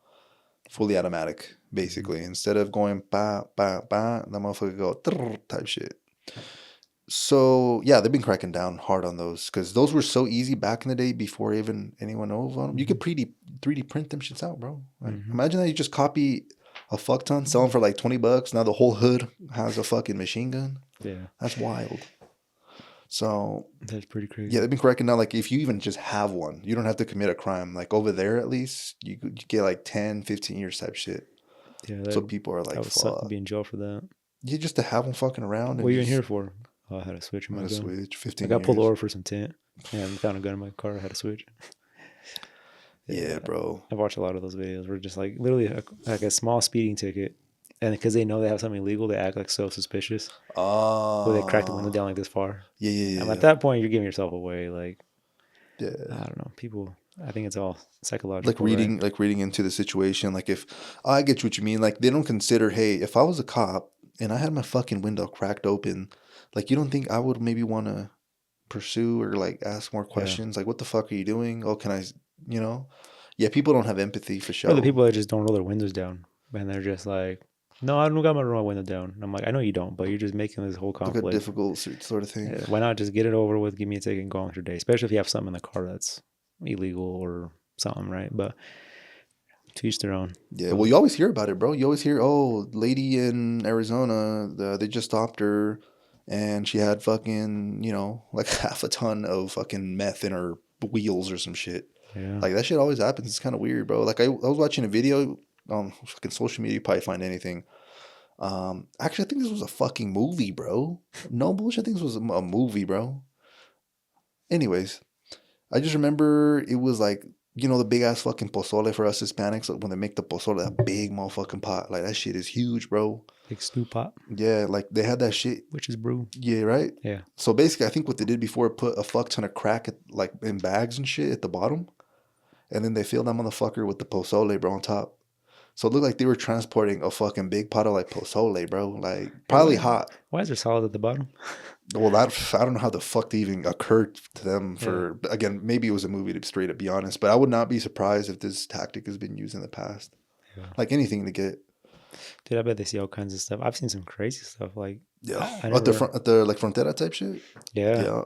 fully automatic, basically. Instead of going ba ba ba, the motherfucker go type shit. So yeah, they've been cracking down hard on those because those were so easy back in the day before even anyone knows on them. You could 3D print them shits out, bro. Like, imagine that you just copy a fuck ton, sell them for like $20. Now the whole hood has a fucking machine gun. Yeah, that's wild. So that's pretty crazy. Yeah, they've been cracking down. Like if you even just have one, you don't have to commit a crime. Like over there, at least you get like 10, 15 years type shit. Yeah, so people are like, I would suck to be in jail for that. Yeah, just to have them fucking around. What are you in here for? Oh, I had a switch in my gun. Switch, 15 I got pulled years. over for some tint and found a gun in my car. I had a switch. Yeah, bro. I've watched a lot of those videos where just like literally like a small speeding ticket, and because they know they have something illegal, they act like so suspicious. Oh. Where they crack the window down like this far. Yeah. And at that point, you're giving yourself away. Like, yeah, I don't know. People, I think it's all psychological. Like reading into the situation. Like if I get what you mean. Like they don't consider, hey, if I was a cop and I had my fucking window cracked open, like you don't think I would maybe want to pursue or like ask more questions? Like what the fuck are you doing? Oh, can I? You know? Yeah, people don't have empathy for sure. Or the people that just don't roll their windows down and they're just like, no, I don't got my window down. And I'm like, I know you don't, but you're just making this whole conflict. Like a difficult sort of thing. Yeah, why not just get it over with, give me a ticket and go on with your day? Especially if you have something in the car that's illegal or something, right? But to each their own. Yeah, well, you always hear about it, bro. You always hear, oh, lady in Arizona, they just stopped her and she had fucking, you know, like half a ton of fucking meth in her wheels or some shit. Yeah. Like that shit always happens. It's kind of weird, bro. Like I was watching a video on fucking social media. You probably find anything. Actually, I think this was a fucking movie, bro. No bullshit. I think this was a movie, bro. Anyways, I just remember it was like, you know, the big ass fucking pozole for us Hispanics. Like when they make the pozole, that big motherfucking pot. Like that shit is huge, bro. Big stew pot. Yeah, like they had that shit. Which is brew. Yeah, right? Yeah. So basically, I think what they did before, put a fuck ton of crack like in bags and shit at the bottom. And then they filled that motherfucker with the pozole, bro, on top. So it looked like they were transporting a fucking big pot of like pozole, bro. Like probably hot. Why is there salad at the bottom? Well, I don't know how the fuck they even occurred to them for, again, maybe it was a movie to straight up be honest, but I would not be surprised if this tactic has been used in the past. Yeah. Like anything to get. Dude, I bet they see all kinds of stuff. I've seen some crazy stuff. Like, at the like frontera type shit? Yeah.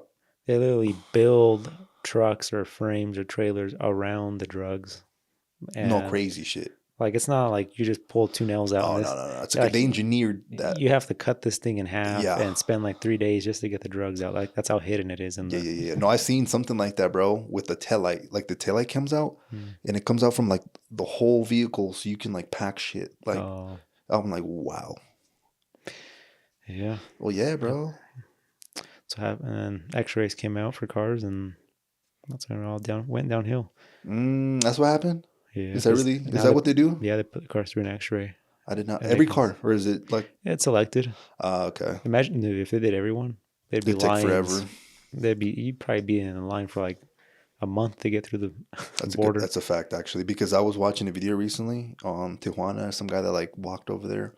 They literally build trucks or frames or trailers around the drugs. And no crazy shit. Like, it's not like you just pull two nails out. Oh, no. It's like they engineered that. You have to cut this thing in half and spend like 3 days just to get the drugs out. Like, that's how hidden it is. Yeah. No, I've seen something like that, bro, with the taillight. Like, the taillight comes out, and it comes out from, like, the whole vehicle, so you can, like, pack shit. Like, I'm like, wow. Yeah. Well, yeah, bro. So, and then X-rays came out for cars, and that's when it all went downhill. That's what happened? Yeah. Is that what they do? Yeah, they put the cars through an X-ray. I did not. Every car, or is it like? It's selected. Okay. Imagine if they did everyone, they'd be lines. Take forever. you'd probably be in line for like a month to get through the That's border. that's a fact actually, because I was watching a video recently on Tijuana. Some guy that like walked over there.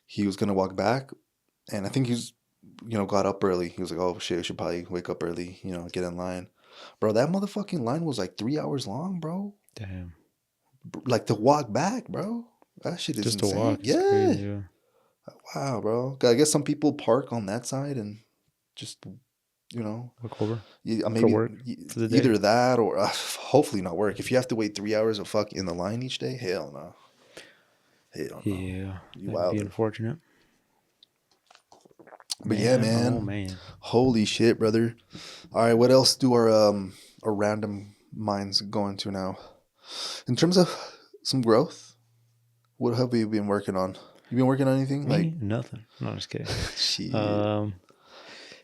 He was gonna walk back, and I think he's got up early. He was like, "Oh shit, I should probably wake up early. Get in line." Bro, that motherfucking line was like 3 hours long, bro. Damn. Like to walk back, bro. That shit is Just to insane. walk is Yeah. crazy. Yeah. Wow, bro. I guess some people park on that side and just, you know, Walk over for maybe work for the day. either that or hopefully not work. If you have to wait 3 hours of fuck in the line each day, hell no. Hell no. Yeah, You that'd be wildin'. unfortunate. But yeah, Man, oh man. man. Holy shit, brother. All right, what else do our random minds go into now? In terms of some growth, what have we been working on? You been working on anything? Me, Like, nothing. No, just kidding. shit.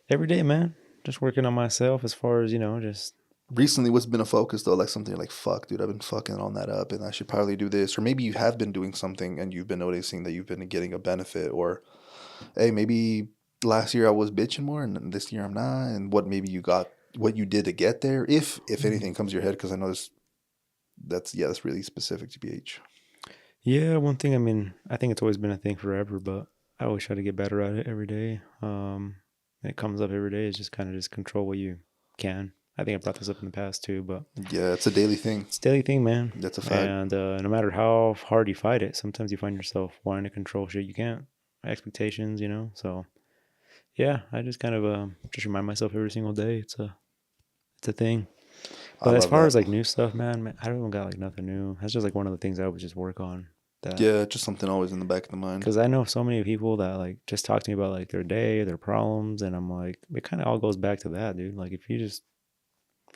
Every day, man. Just working on myself as far as just Recently, what's been a focus though? Like something like, fuck, dude, I've been fucking on that up, and I should probably do this. Or maybe you have been doing something, and you've been noticing that you've been getting a benefit. Or, hey, maybe last year I was bitching more, and this year I'm not. And what maybe you got, what you did to get there, if anything comes to your head, because I know that's really specific to BH. Yeah, one thing. I mean, I think it's always been a thing forever, but I always try to get better at it every day. It comes up every day. Is just kind of just control what you can. I think I brought this up in the past too, but Yeah, it's a daily thing. it's a daily thing, man. That's a fact. And no matter how hard you fight it, sometimes you find yourself wanting to control shit you can't. Expectations, So yeah, I just kind of just remind myself every single day. It's a thing. But as far as like new stuff, man, I don't even got like nothing new. That's just like one of the things I would just work on. Yeah, just something always in the back of the mind. Because I know so many people that like just talk to me about like their day, their problems, and I'm like, it kind of all goes back to that, dude. Like if you just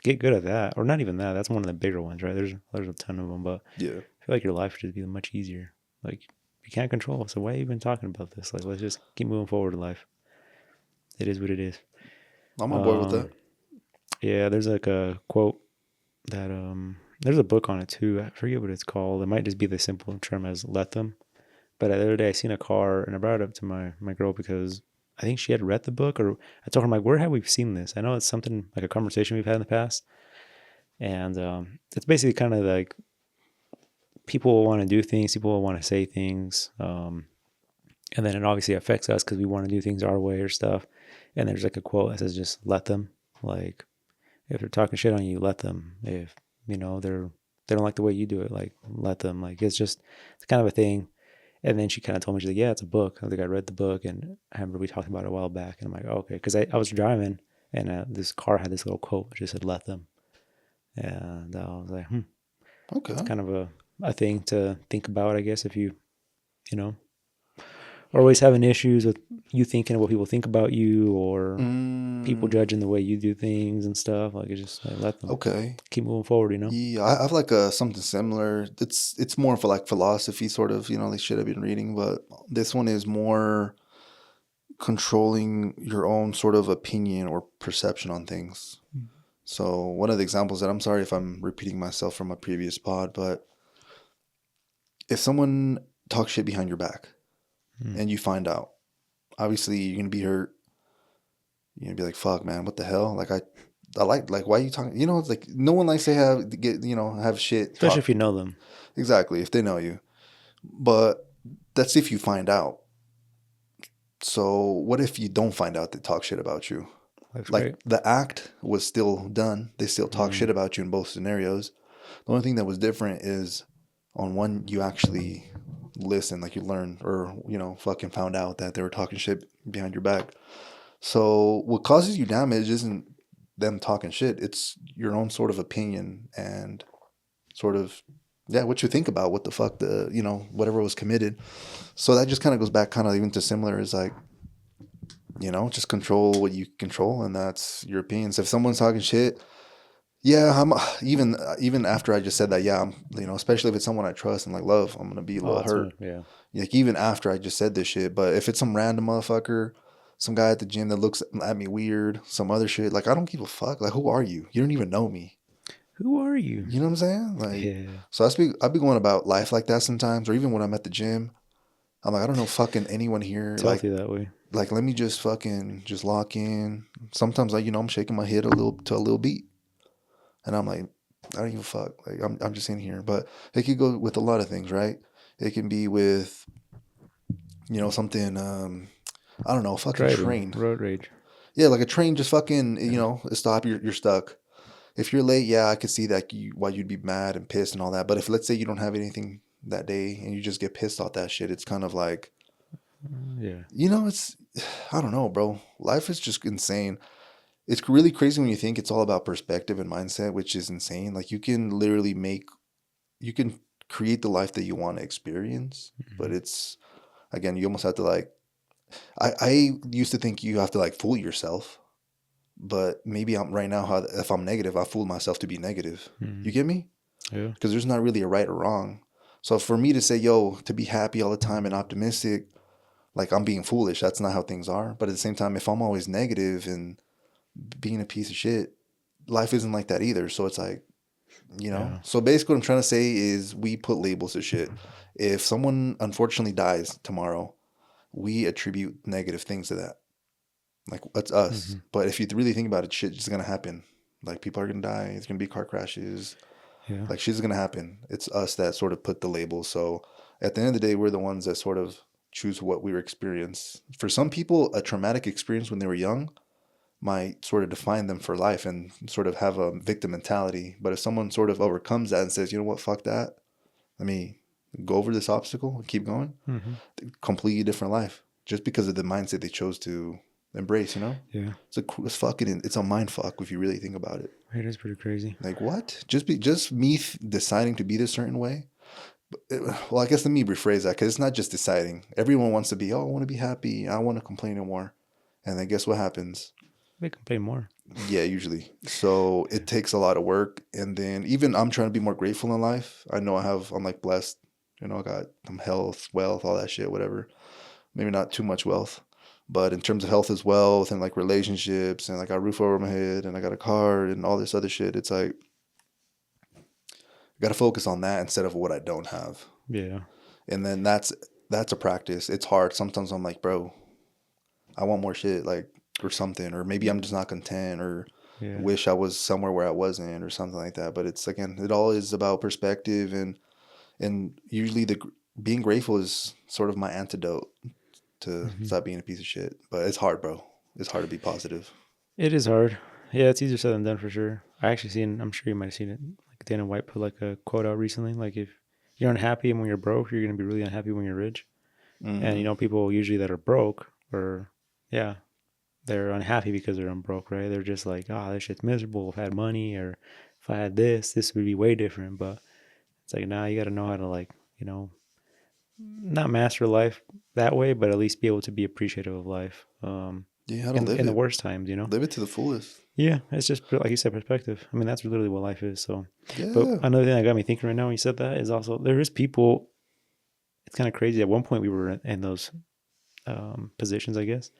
get good at that, or not even that, that's one of the bigger ones, right? There's a ton of them, but yeah, I feel like your life would just be much easier. Like you can't control it, so why even talking about this? Like let's just keep moving forward in life. It is what it is. I'm on board with that. Yeah, there's like a quote that there's a book on it too. I forget what it's called. It might just be the simple term as "let them." But the other day I seen a car and I brought it up to my girl because I think she had read the book, or I told her, I'm like, where have we seen this? I know it's something like a conversation we've had in the past. And it's basically kind of like people want to do things, people want to say things. And then it obviously affects us because we want to do things our way or stuff. And there's like a quote that says, just let them. Like, if they're talking shit on you, let them. If, they don't like the way you do it, like, let them. Like, it's kind of a thing. And then she kind of told me, she's like, yeah, it's a book. I think I read the book, and I remember we talked about it a while back. And I'm like, oh, okay. Because I was driving, and this car had this little quote. It just said, let them. And I was like, okay. It's kind of a thing to think about, I guess, if you are always having issues with you thinking of what people think about you, or people judging the way you do things and stuff. Like, it's just like, let them. Okay. Keep moving forward, Yeah, I have like something similar. It's more for like philosophy, sort of, like shit I've been reading, but this one is more controlling your own sort of opinion or perception on things. So one of the examples that, I'm sorry if I'm repeating myself from a previous pod, but if someone talks shit behind your back and you find out, obviously you're going to be hurt. You're going to be like, fuck, man, what the hell? Like, I like, why are you talking? It's like, no one likes to have shit. Especially if you know them. Exactly, if they know you. But that's if you find out. So what if you don't find out they talk shit about you? That's like, right. The act was still done. They still talk shit about you in both scenarios. The only thing that was different is on one, you actually listened, like you learned, or, fucking found out that they were talking shit behind your back. So what causes you damage isn't them talking shit. It's your own sort of opinion and sort of, what you think about what the fuck whatever was committed. So that just kind of goes back kind of even to similar is like, just control what you control, and that's your opinions. If someone's talking shit, I'm even after I just said that, I'm, especially if it's someone I trust and like love, I'm gonna be a little hurt. Yeah. Like even after I just said this shit, but if it's some random motherfucker, some guy at the gym that looks at me weird, some other shit, like I don't give a fuck. Like, who are you? You don't even know me. Who are you? You know what I'm saying? Like, yeah. So I be going about life like that sometimes, or even when I'm at the gym, I'm like, I don't know fucking anyone here. It's like, healthy that way. Like, let me just fucking just lock in. Sometimes, like, I'm shaking my head a little to a little beat, and I'm like, I don't even fuck. Like, I'm just in here. But it could go with a lot of things, right? It can be with, something. I don't know, a fucking Driving, train. road rage. Yeah, like a train just fucking, Yeah. stop. You're stuck. If you're late, yeah, I could see that why you'd be mad and pissed and all that. But if let's say you don't have anything that day and you just get pissed off that shit, it's kind of like, Yeah. it's, I don't know, bro. Life is just insane. It's really crazy when you think it's all about perspective and mindset, which is insane. Like you can create the life that you want to experience, but Mhm. it's, again, you almost have to like, I used to think you have to like fool yourself, but maybe I'm right now, if I'm negative, I fool myself to be negative. You Mhm. get me? Yeah. Because there's not really a right or wrong. So for me to say, yo, to be happy all the time and optimistic, like I'm being foolish. That's not how things are. But at the same time, if I'm always negative and being a piece of shit, life isn't like that either. So it's like, Yeah. So basically what I'm trying to say is we put labels to shit. If someone unfortunately dies tomorrow, we attribute negative things to that. Like that's us. Hmm. But if you really think about it, shit's just gonna happen. Like people are gonna die. It's gonna be car crashes. Yeah. Like shit's gonna happen. It's us that sort of put the label. So at the end of the day, we're the ones that sort of choose what we experience. For some people, a traumatic experience when they were young might sort of define them for life and sort of have a victim mentality. But if someone sort of overcomes that and says, you know what, fuck that, let me go over this obstacle and keep going, Hmm. completely different life just because of the mindset they chose to embrace. Yeah. It's a mind fuck if you really think about it. It is pretty crazy. Like what? Just me deciding to be this certain way. Well, I guess let me rephrase that because it's not just deciding. Everyone wants to be, oh, I want to be happy. I don't want to complain anymore. And then guess what happens? We can pay more. Yeah, usually. So it takes a lot of work. And then even I'm trying to be more grateful in life. I'm like blessed. I got some health, wealth, all that shit, whatever. Maybe not too much wealth. But in terms of health as wealth and like relationships and like I got a roof over my head and I got a car and all this other shit, it's like I got to focus on that instead of what I don't have. Yeah. And then that's a practice. It's hard. Sometimes I'm like, bro, I want more shit, like or something, or maybe I'm just not content, or Yeah. wish I was somewhere where I wasn't, or something like that. But it's again, it all is about perspective, and usually being grateful is sort of my antidote to Hmm. stop being a piece of shit. But it's hard, bro. It's hard to be positive. It is hard. Yeah, it's easier said than done for sure. I actually seen. I'm sure you might have seen it. Like Dana White put like a quote out recently. Like if you're unhappy when you're broke, you're gonna be really unhappy when you're rich. And Mm-hmm. people usually that are broke or yeah, they're unhappy because they're broke, right? They're just like, oh, this shit's miserable. If I had money or if I had this would be way different. But it's like, nah, you got to know how to like, not master life that way, but at least be able to be appreciative of life. Yeah, how to In live the it. worst times. Live it to the fullest. Yeah, it's just like you said, perspective. I mean, that's literally what life is. So, but Yeah. another thing that got me thinking right now when you said that is also there is people. It's kind of crazy. At one point, we were in those positions, I guess,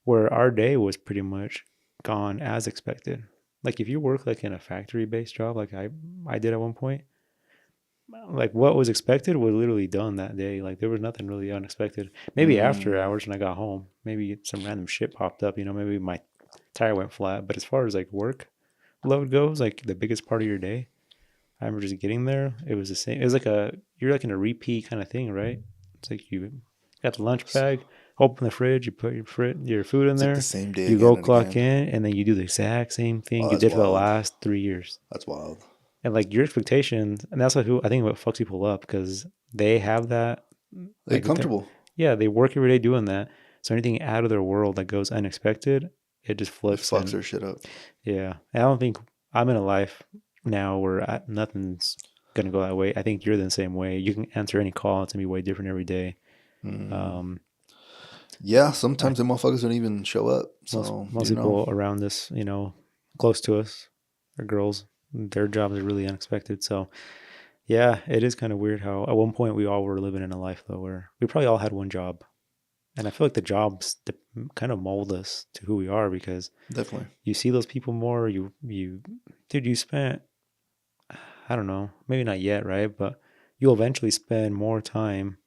where our day was pretty much gone as expected. Like if you work like in a factory based job, like I did at one point, like what was expected was literally done that day. Like there was nothing really unexpected. Maybe after Mm. hours when I got home, maybe some random shit popped up. Maybe my tire went flat. But as far as like work load goes, like the biggest part of your day, I remember just getting there. It was the same. It was like you're like in a repeat kind of thing, right? It's like you got the lunch bag, open the fridge, you put your food in It's like the there, same day you again go and clock again. in, and then you do the exact same thing Oh, you that's did for the wild. last 3 years. That's wild. And like your expectations, and that's what I think what fucks people up because they have that They like comfortable. yeah, they work every day doing that. So anything out of their world that goes unexpected, it just It flips. fucks And their shit up. yeah, I don't think I'm in a life now where nothing's gonna go that way. I think you're the same way. You can answer any call; it's gonna be way different every day. Mm. Um, Yeah, I, sometimes the motherfuckers don't even show up. So, most people around us, close to us, are girls. Their jobs are really unexpected. So yeah, it is kind of weird how at one point we all were living in a life though where we probably all had one job, and I feel like the jobs kind of mold us to who we are because definitely. you see those people more. Dude, you spent I don't know, maybe not yet, right? But you'll eventually spend more time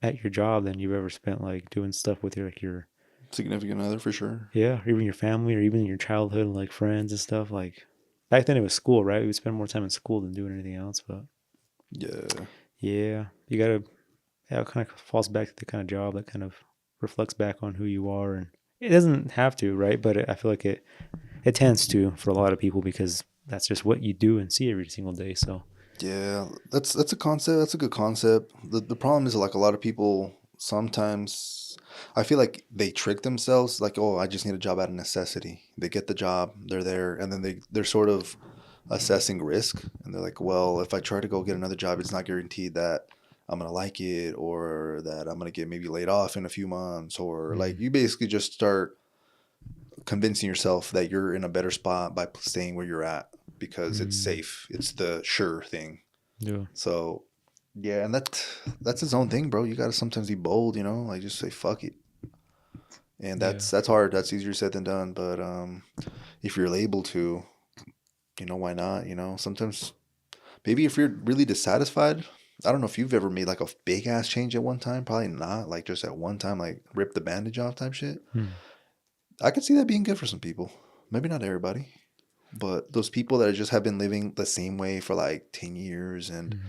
at your job than you've ever spent like doing stuff with your significant other for sure. Yeah, or even your family, or even your childhood, like friends and stuff. Like back then, it was school, right? We would spend more time in school than doing anything else. But Yeah. yeah, you gotta. Yeah, it kind of falls back to the kind of job that kind of reflects back on who you are, and it doesn't have to, right? But I feel like it tends to for a lot of people because that's just what you do and see every single day. So Yeah, that's a concept. That's a good concept. The problem is like a lot of people sometimes I feel like they trick themselves like, "Oh, I just need a job out of necessity." They get the job, they're there, and then they're sort of assessing risk and they're like, "Well, if I try to go get another job, it's not guaranteed that I'm going to like it or that I'm going to get maybe laid off in a few months or like you basically just start convincing yourself that you're in a better spot by staying where you're at because it's safe. It's the sure thing. yeah, So yeah, and that's its own thing, bro. You gotta sometimes be bold, you know, like just say fuck it. And yeah, that's hard. That's easier said than done. But if you're able to, why not? Sometimes maybe if you're really dissatisfied, I don't know if you've ever made like a big ass change at one time. Probably not. Like just at one time, like rip the bandage off type shit. I could see that being good for some people. Maybe not everybody, but those people that just have been living the same way for like 10 years and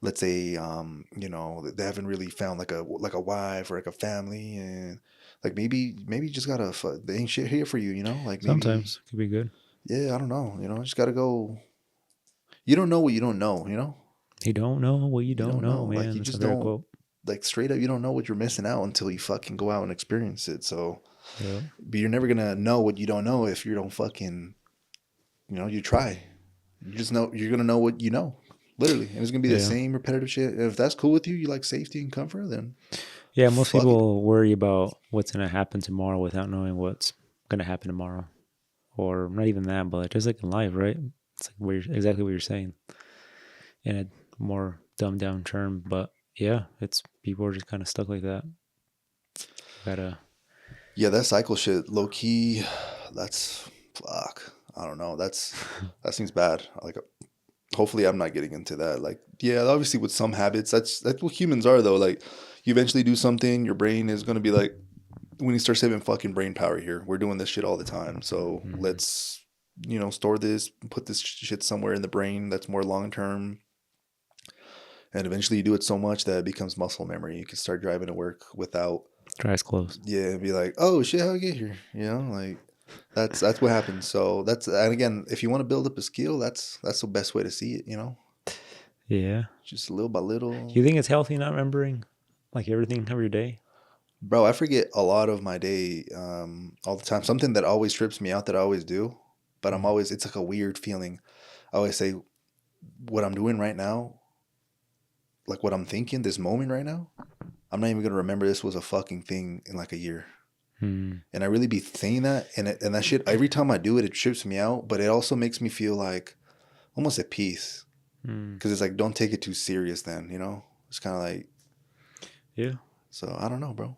let's say they haven't really found like a wife or like a family and like maybe you just gotta they ain't shit here for you, like maybe sometimes it could be good. yeah, I don't know, just gotta go. You don't know what you don't know, You don't know what you you don't don't know, know, like man. you That's a just fair don't, quote. like straight up you don't know what you're missing out until you fucking go out and experience it. So Yeah, but you're never gonna know what you don't know if you don't fucking you try. You just know you're gonna know what you know, literally, and it's gonna be the yeah, same repetitive shit. And if that's cool with you, you like safety and comfort, then yeah. Most fuck it. people worry about what's gonna happen tomorrow without knowing what's gonna happen tomorrow, or not even that, but just like in life, right? It's like exactly what you're saying in a more dumbed down term, but yeah, it's people are just kind of stuck like that. Gotta. Yeah, that cycle shit, low key, that's fuck. I don't know. That seems bad. Like, hopefully, I'm not getting into that. Like, yeah, obviously, with some habits, that's what humans are, though. Like, you eventually do something, your brain is gonna be like, we need to start saving fucking brain power here. We're doing this shit all the time, so let's store this, put this shit somewhere in the brain that's more long term. And eventually, you do it so much that it becomes muscle memory. You can start driving to work without, Eyes closed. yeah, be like, oh shit, how I get here? Like that's what happens. So and again, if you want to build up a skill, that's the best way to see it. Yeah. Just little by little. You think it's healthy not remembering like everything of your day? Bro, I forget a lot of my day all the time. Something that always trips me out that I always do, but it's like a weird feeling. I always say what I'm doing right now, like what I'm thinking this moment right now. I'm not even gonna remember this was a fucking thing in like a year. And I really be saying that, and that shit. Every time I do it, it trips me out. But it also makes me feel like almost at peace because it's like don't take it too serious. Then it's kind of like Yeah. so. I don't know, bro.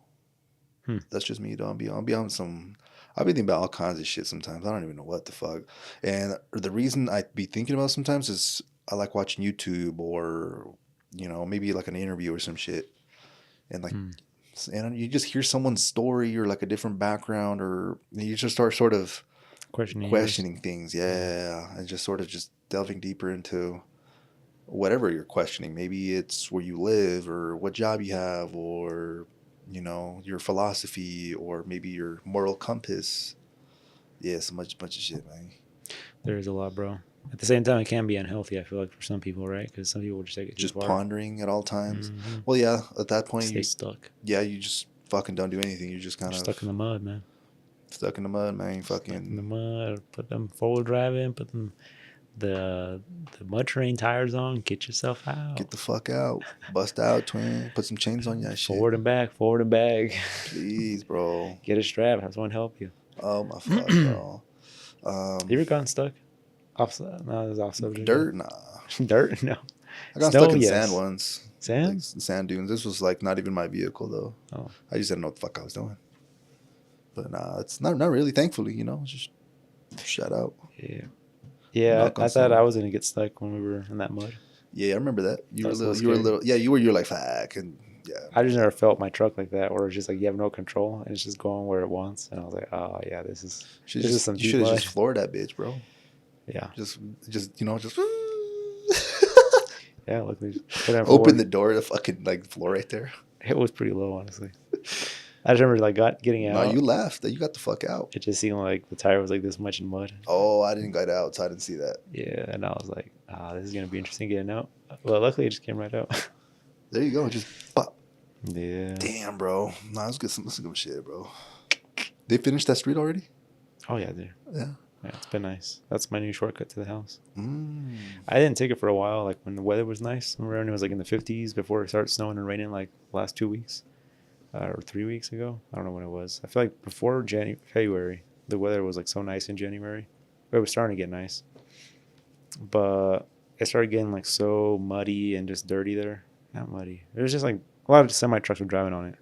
That's just me. Though I'll be on some. I'll be thinking about all kinds of shit sometimes. I don't even know what the fuck. And the reason I be thinking about sometimes is I like watching YouTube or maybe like an interview or some shit, and like and you just hear someone's story or like a different background or you just start sort of Questioning yours. questioning things, yeah, and just sort of just delving deeper into whatever you're questioning. Maybe it's where you live or what job you have or your philosophy or maybe your moral compass. Yeah, it's a bunch of shit, man. There is a lot, bro. At the same time, it can be unhealthy, I feel like, for some people, right? Because some people just take it too Just far. pondering at all times. Well, yeah, at that point Stay stuck. you just fucking don't do anything. You're just kind You're of stuck in the mud, man. stuck in the mud, man. Stuck in the Fucking mud. Put them forward driving. Put them the mud train tires on. Get yourself out. get the fuck out. Bust out, twin. Put some chains on your shit. Forward and back. Forward and back. Please, bro. Get a strap. Have someone help you. Oh my fuck, bro. You ever gotten stuck? Off. No, it was off subject. Dirt, nah. Dirt? No. I got Snow? stuck in Yes. sand once. Like Sand? sand dunes. This was like not even my vehicle though. Oh. I just didn't know what the fuck I was doing. But nah, it's not really. Thankfully, just shout out. Yeah. Yeah, Knock on I thought some. I was gonna get stuck when we were in that mud. Yeah, I remember that. You were a That's a little. little You were a scary. little. Yeah, you were. You're like fuck, and Yeah. I just never felt my truck like that, where it's just like you have no control and it's just going where it wants. And I was like, oh yeah, this is some You deep should have mud. just floored that bitch, bro. Yeah, Just just yeah. Luckily, put it open forward. the door to fucking like floor right there. It was pretty low, honestly. I just remember like getting No, out. you left. You got the fuck out. It just seemed like the tire was like this much in mud. Oh, I didn't get out, so I didn't see that. Yeah, and I was like, this is gonna be interesting getting out. Well, luckily it just came right out. There you go. Just pop. Yeah. Damn, bro. Nah, let's get some shit, bro. They finished that street already? Oh yeah, dude. Yeah. Yeah, it's been nice. That's my new shortcut to the house. Mm. I didn't take it for a while, like when the weather was nice. Remember when it was like in the 50s before it started snowing and raining like the last 2 weeks or 3 weeks ago. I don't know when it was. I feel like before February, the weather was like so nice in January. It was starting to get nice, but it started getting like so muddy and just dirty there. Not muddy. It was just like a lot of semi trucks were driving on it,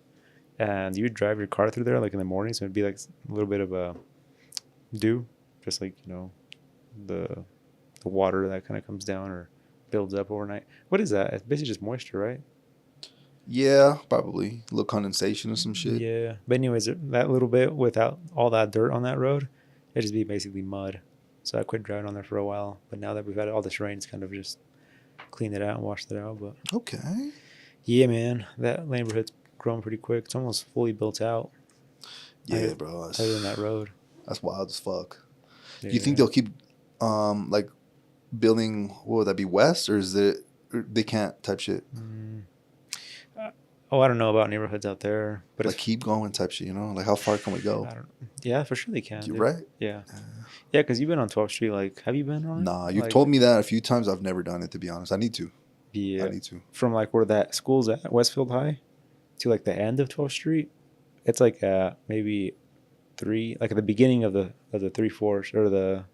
and you would drive your car through there like in the mornings. So it'd be like a little bit of a dew, just like the water that kind of comes down or builds up overnight. What is that? It's basically just moisture, right? Yeah, probably. A little condensation or some shit. Yeah. But anyways, that little bit without all that dirt on that road, it'd just be basically mud. So I quit driving on there for a while. But now that we've had all this rain, it's kind of just cleaned it out and washed it out. But Okay. yeah, man, that neighborhood's grown pretty quick. It's almost fully built out. Yeah, bro. Other than that road. That's wild as fuck. Yeah. Do you think they'll keep like building, what would that be, west, or is it they can't type shit? I don't know about neighborhoods out there, but Like keep going type shit, like how far can we go? Yeah, for sure they can. You're dude. right. Yeah. Yeah, because you've been on 12th Street. Like, have you been on it? Nah, you've like, told me that a few times. I've never done it, to be honest. I need to. Yeah. I need to. From like where that school's at, Westfield High, to like the end of 12th Street, it's like maybe like at the beginning of the 3/4 or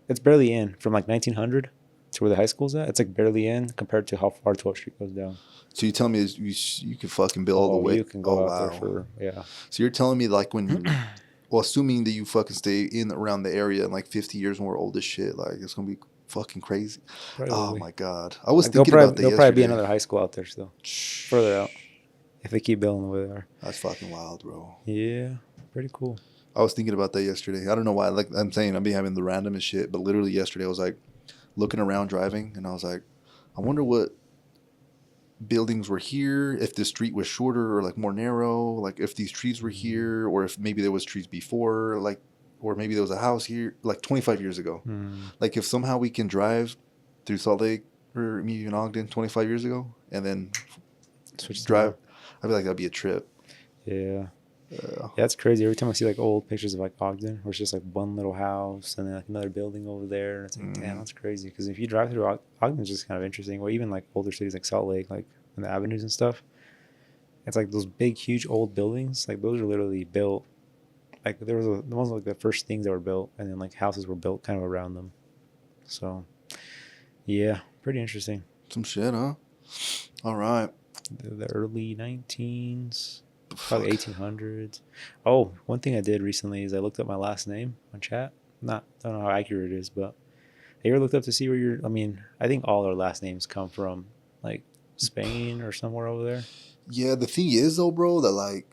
it's barely in from like 1900 to where the high school's at. It's like barely in compared to how far 12th Street goes down. So you telling me you can fucking build all the way? You can go out there for, yeah. So you're telling me like when, well, assuming that you fucking stay in around the area in like 50 years when we're old as shit, like it's gonna be fucking crazy. Probably. Oh my god, I was like thinking about that There'll probably be yesterday. another high school out there still, further out, if they keep building the way they are. That's fucking wild, bro. Yeah, pretty cool. I was thinking about that yesterday. I don't know why. Like I'm saying, I'm being having the randomest shit, but literally yesterday I was like looking around driving, and I was like, I wonder what buildings were here, if the street was shorter or like more narrow, like if these trees were here, or if maybe there was trees before, like, or maybe there was a house here like 25 years ago. Like if somehow we can drive through Salt Lake or even Ogden 25 years ago and then drive, I feel like that'd be a trip. Yeah. Yeah, it's crazy. Every time I see like old pictures of like Ogden, where it's just like one little house and then like another building over there, and it's like, damn, that's crazy. Because if you drive through Ogden, it's just kind of interesting. Or even like older cities like Salt Lake, like in the avenues and stuff, it's like those big, huge old buildings. Like those are literally built. Like there was the ones like the first things that were built, and then like houses were built kind of around them. So, yeah, pretty interesting. Some shit, huh? All right. The early 19s. Probably 1800s. Oh, one thing I did recently is I looked up my last name on chat. I don't know how accurate it is, but have you ever looked up to see where I think all our last names come from like Spain or somewhere over there. Yeah, the thing is though, bro, that like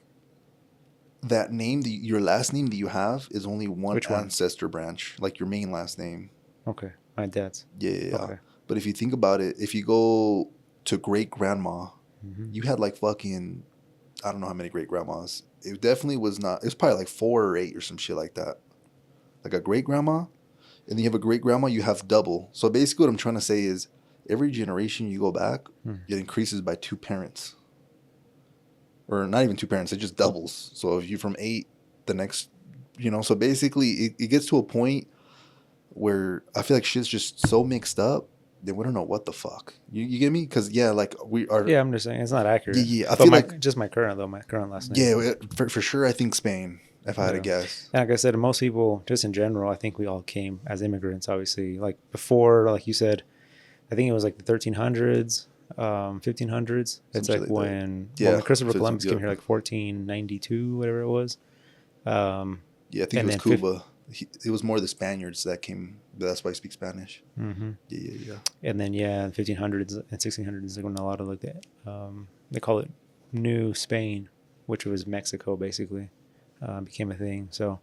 that name, your last name that you have is only one ancestor branch, like your main last name. Okay, my dad's. Yeah. Okay. But if you think about it, if you go to great grandma, you had like fucking, I don't know how many great grandmas. It definitely was not. It was probably like 4 or 8 or some shit like that. Like a great grandma, and then you have a great grandma. You have double. So basically, what I'm trying to say is, every generation you go back, it increases by 2 parents, or not even 2 parents. It just doubles. So if you're from 8, the next, So basically, it gets to a point where I feel like shit's just so mixed up. Then we don't know what the fuck. You get me? Because like we are. Yeah, I'm just saying it's not accurate. Yeah. I but feel like just my current last name. Yeah, for sure. I think Spain. If I had to guess. And like I said, most people, just in general, I think we all came as immigrants. Obviously, like before, like you said, I think it was like the 1300s, 1500s. It's like when Christopher Columbus came here, like 1492, whatever it was. Yeah, I think it was Cuba. it was more the Spaniards that came. That's why he speaks Spanish. Mm-hmm. Yeah. And then, yeah, 1500s and 1600s, like when a lot of like that, they call it New Spain, which was Mexico basically, became a thing. So,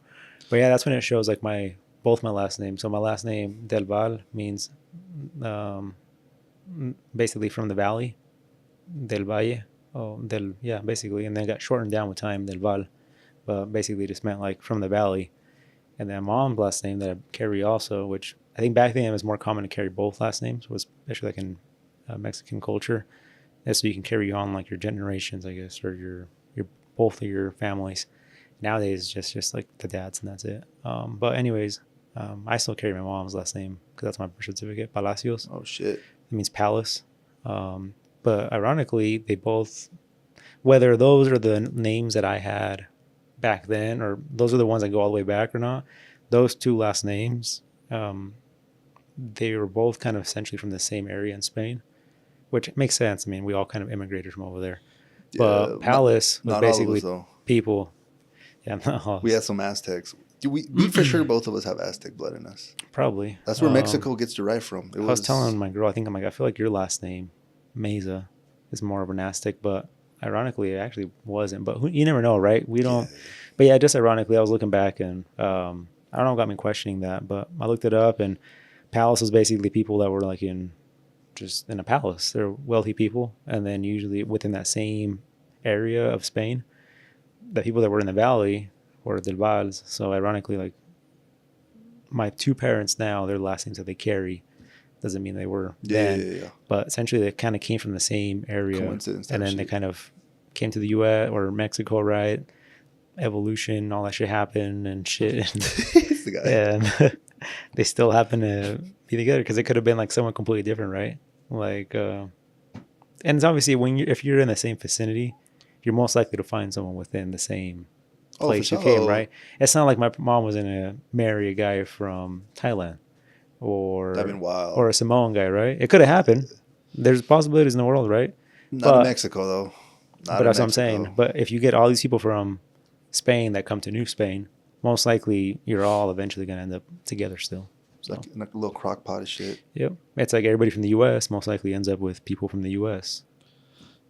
but yeah, that's when it shows like both my last names. So my last name Del Val means um, basically from the valley, Del Valle. Basically, and then it got shortened down with time, Del Val, but basically just meant like from the valley. And then mom's last name that I carry also, which I think back then it was more common to carry both last names, was especially like in Mexican culture. And so you can carry on like your generations, I guess, or your both of your families. Nowadays, just like the dads, and that's it. But anyways, I still carry my mom's last name because that's my birth certificate, Palacios. Oh shit. It means palace. But ironically, they both, whether those are the names that I had back then, or those are the ones that go all the way back or not, those two last names, they were both kind of essentially from the same area in Spain, which makes sense. I mean, we all kind of immigrated from over there. Yeah, But Palace was not all of basically us, though. people. Yeah, not all of We us. had some Aztecs. We for sure both of us have Aztec blood in us. Probably. That's where Mexico gets derived from. I was telling my girl, I feel like your last name, Meza, is more of an Aztec, but ironically, it actually wasn't. But you never know, right? We don't. Yeah. But yeah, just ironically, I was looking back and I don't know what got me questioning that, but I looked it up, and palace was basically people that were like just in a palace. They're wealthy people, and then usually within that same area of Spain, the people that were in the valley were del Vals. So ironically, like my two parents now, their last names that they carry doesn't mean they were then, Yeah. but essentially they kind of came from the same area, Coincidence. and then they kind of came to the U.S. or Mexico, right? Evolution, all that shit happened and shit. And they still happen to be together because it could have been like someone completely different, right? Like, and it's obviously if you're in the same vicinity, you're most likely to find someone within the same place you came, right? It's not like my mom was gonna marry a guy from Thailand or a Samoan guy, right? It could have happened. There's possibilities in the world, right? Not in Mexico though. But that's what I'm saying. But if you get all these people from Spain that come to New Spain, most likely you're all eventually gonna end up together still. So. Like a little crock pot of shit. Yep. It's like everybody from the U.S. most likely ends up with people from the U.S.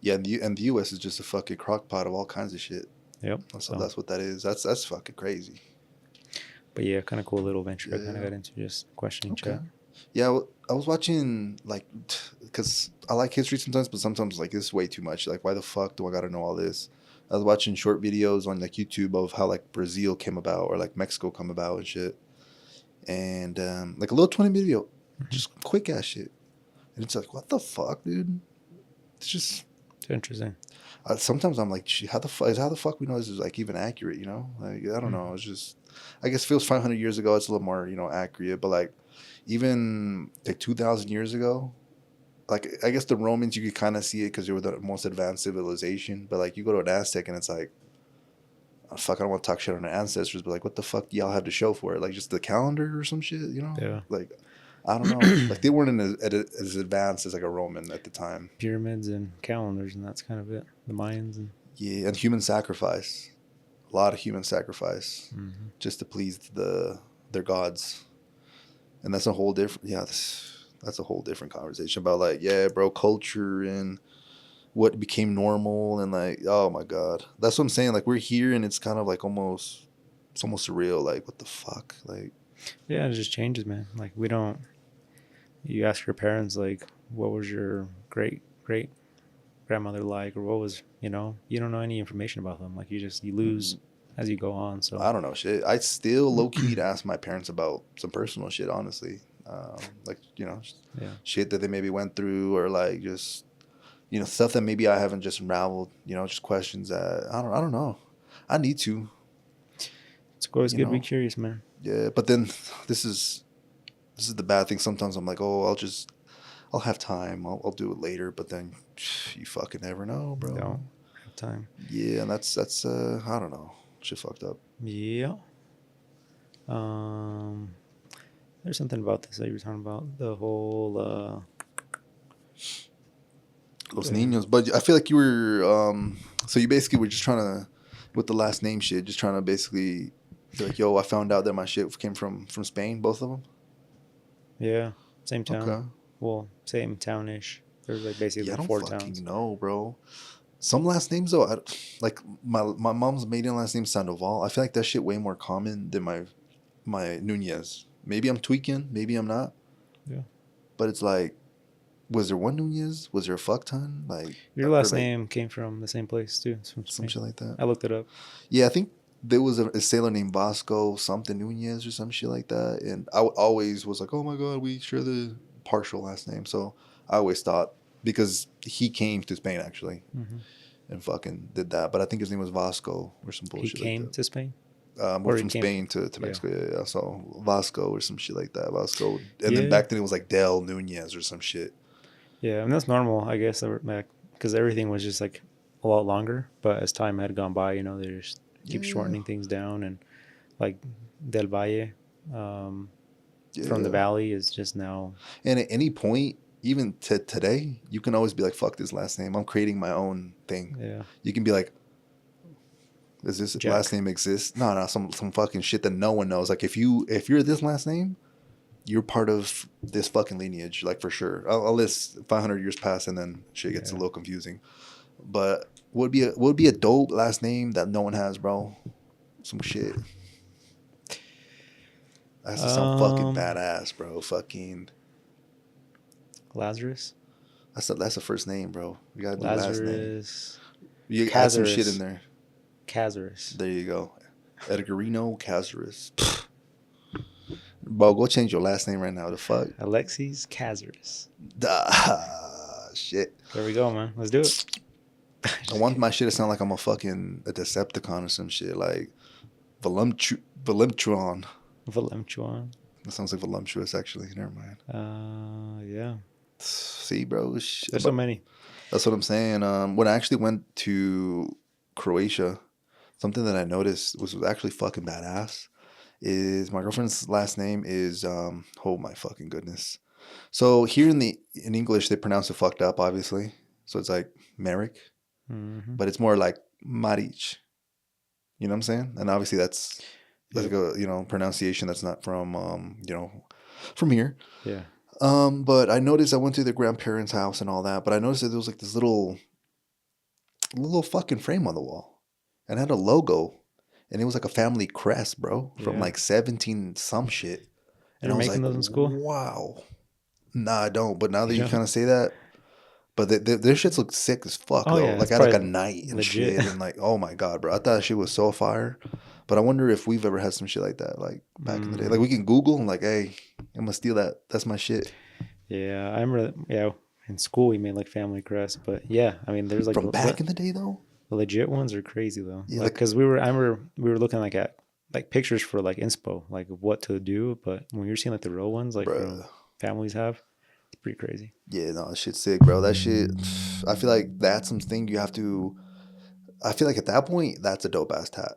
Yeah, and the U.S. is just a fucking crock pot of all kinds of shit. Yep. That's what that is. That's fucking crazy. But yeah, kind of cool little venture. I kind of got into just questioning chat. Yeah, I was watching like, because I like history sometimes, but sometimes like this is way too much. Like, why the fuck do I got to know all this? I was watching short videos on like YouTube of how like Brazil came about or like Mexico come about and shit. And like a little 20-minute video, just quick ass shit. And it's like, what the fuck, dude? It's interesting. Sometimes I'm like, how the fuck we know this is like even accurate, you know? Like, I don't know. It's just, I guess it feels 500 years ago, it's a little more, accurate. But like even like 2,000 years ago, like I guess the Romans, you could kind of see it because they were the most advanced civilization. But like you go to an Aztec and it's like, oh, fuck, I don't want to talk shit on our ancestors, but like, what the fuck do y'all have to show for it? Like just the calendar or some shit, Yeah. Like, I don't know. Like they weren't as advanced as like a Roman at the time. Pyramids and calendars, and that's kind of it. The Mayans and and human sacrifice, a lot of human sacrifice, just to please their gods, and that's a whole different. Yeah, that's a whole different conversation about like, yeah, bro, culture and what became normal and like, oh my god, that's what I'm saying. Like we're here and it's kind of like it's almost surreal. Like what the fuck, like. Yeah, it just changes, man. Like you ask your parents like, what was your great grandmother like, or what was, you don't know any information about them. Like you lose as you go on. So I don't know shit. I still low key need to ask my parents about some personal shit, honestly. Like shit that they maybe went through, or like just stuff that maybe I haven't just unraveled. Just questions that I don't know. I need to. It's always good to be curious, man. Yeah, but then this is the bad thing. Sometimes I'm like, oh, I'll have time. I'll do it later. But then you fucking never know, bro. Don't have time. Yeah, and that's I don't know. Shit fucked up. Yeah. There's something about this that you were talking about. The whole Los Niños. But I feel like you were so you basically were just trying to, with the last name shit, just trying to basically They're like, yo, I found out that my shit came from Spain, both of them. Yeah, same town. Okay. Well, same townish. There's like basically Yeah, I like don't 4 fucking towns. know, bro. Some last names though, like my mom's maiden last name Sandoval. I feel like that shit way more common than my Nunez. Maybe I'm tweaking, maybe I'm not. Yeah. But it's like, was there one Nunez? Was there a fuck ton? Like Your or last like name came from the same place too. It's from some Spain. shit like that. I looked it up. Yeah, I think there was a sailor named Vasco something Nunez or some shit like that, and I always was like, oh my god, we share the partial last name. So I always thought because he came to Spain actually Hmm. and fucking did that, but I think his name was Vasco or some He bullshit like came that. to Spain, Moved or he from came. Spain to Yeah. Mexico. Yeah. So Vasco or some shit like that. Vasco, and then Yeah. back then it was like Del Nunez or some shit. Yeah, and that's normal, I guess, because everything was just like a lot longer. But as time had gone by, they just keep Yeah. shortening things down, and like Del Valle, from the Yeah. valley is just now. And at any point, even to today, you can always be like, "Fuck this last name. I'm creating my own thing." Yeah. You can be like, "Does this Jack. last name exist?" No, some fucking shit that no one knows. Like if you're this last name, you're part of this fucking lineage, like for sure. Unless 500 years pass and then shit gets a Yeah. little confusing. But would be a dope last name that no one has, bro. Some shit. That's just some fucking badass, bro. Fucking. Lazarus. That's the first name, bro. You gotta do last name. Lazarus. You add some shit Cazares. in there. Cazares. There you go. Edgarino Cazares. Bro, go change your last name right now. The fuck? Alexis Cazares. Shit. There we go, man. Let's do it. I want my shit to sound like I'm a Decepticon or some shit. Like Voluptuon. Voluptuon. That sounds like voluptuous, actually. Never mind. Yeah. See, bro. There's so many. That's what I'm saying. When I actually went to Croatia, something that I noticed was actually fucking badass is my girlfriend's last name is oh my fucking goodness. So here in English they pronounce it fucked up, obviously. So it's like Merrick, but it's more like Maric. You know what I'm saying? And obviously that's like a pronunciation that's not from from here. Yeah. But I noticed I went to their grandparents' house and all that, but I noticed that there was like this little fucking frame on the wall, and it had a logo, and it was like a family crest, bro, from like 17 some shit. And You're I was making like, those in school? wow. Nah, I don't. But now that you Yeah. kind of say that, but their shits look sick as fuck Oh, though. yeah, Like it's I had like a probably night and legit. shit, and like, oh my god, bro, I thought that shit was so fire. But I wonder if we've ever had some shit like that, like back in the day. Like we can Google and like, hey, I'm gonna steal that. That's my shit. Yeah, I remember. Yeah, in school we made like family crests, but yeah, I mean, there's like From back in the day though. the legit ones are crazy though. Yeah, Like, cause I remember we were looking like at like pictures for like inspo, like what to do, but when you're seeing like the real ones, like from families have, it's pretty crazy. Yeah, no, that shit's sick, bro. That shit, I feel like that's something you have to. I feel like at that point, that's a dope ass tat.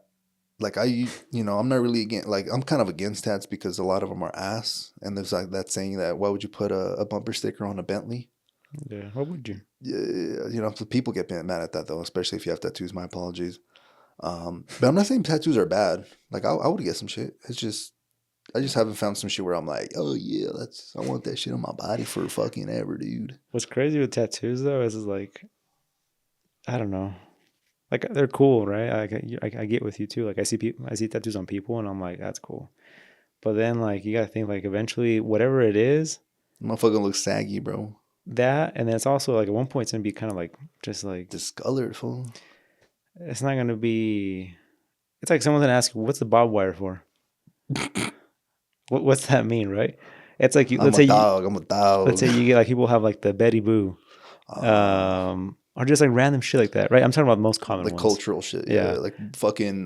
Like I'm not really against. Like I'm kind of against tats because a lot of them are ass, and there's like that saying that why would you put a bumper sticker on a Bentley? Yeah, what would you? Yeah, so people get mad at that though, especially if you have tattoos. My apologies. But I'm not saying tattoos are bad. Like I would get some shit. It's just I just haven't found some shit where I'm like, oh yeah, I want that shit on my body for fucking ever, dude. What's crazy with tattoos though is like, I don't know, like they're cool, right? I get with you too. Like I see tattoos on people, and I'm like, that's cool. But then like you gotta think like eventually whatever it is, Motherfucker looks saggy, bro. that, and then it's also like at one point it's gonna be kind of like just like Discolored, fool. it's not gonna be. It's like someone's gonna ask you, "What's the barbed wire for?" What's that mean, right? It's like I'm a dog. let's say you get like people have like the Betty Boo, or just like random shit like that, right? I'm talking about the most common like ones. cultural shit. Yeah, like fucking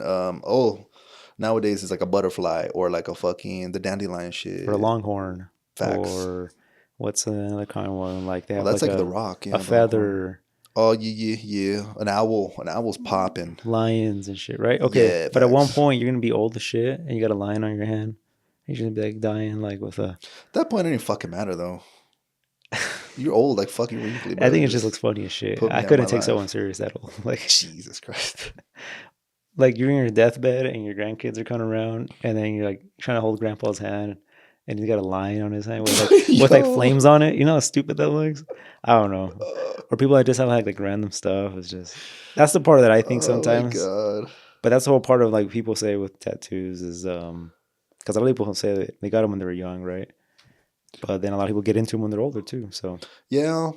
nowadays it's like a butterfly or like a fucking the dandelion shit or a longhorn. Facts. Or what's another common one? Like they have that's like a, the rock, yeah, a feather. Oh yeah. An owl's popping. Lions and shit, right? Okay, Yeah, but at one facts. point you're gonna be old as shit, and you got a lion on your hand. You're gonna be like dying, like with a. At that point, it didn't fucking matter though. You're old, like fucking wrinkly. I think it just looks funny as shit. I couldn't take someone serious at all. Like Jesus Christ. like you're in your deathbed and your grandkids are coming around, and then you're like trying to hold grandpa's hand, and he's got a lion on his hand with like Yo. flames on it. You know how stupid that looks? I don't know. Or people that just have like random stuff. It's just that's the part that I think Oh my sometimes. god. But that's the whole part of like people say with tattoos is because a lot of people say that they got them when they were young, right? But then a lot of people get into them when they're older too. So Yeah.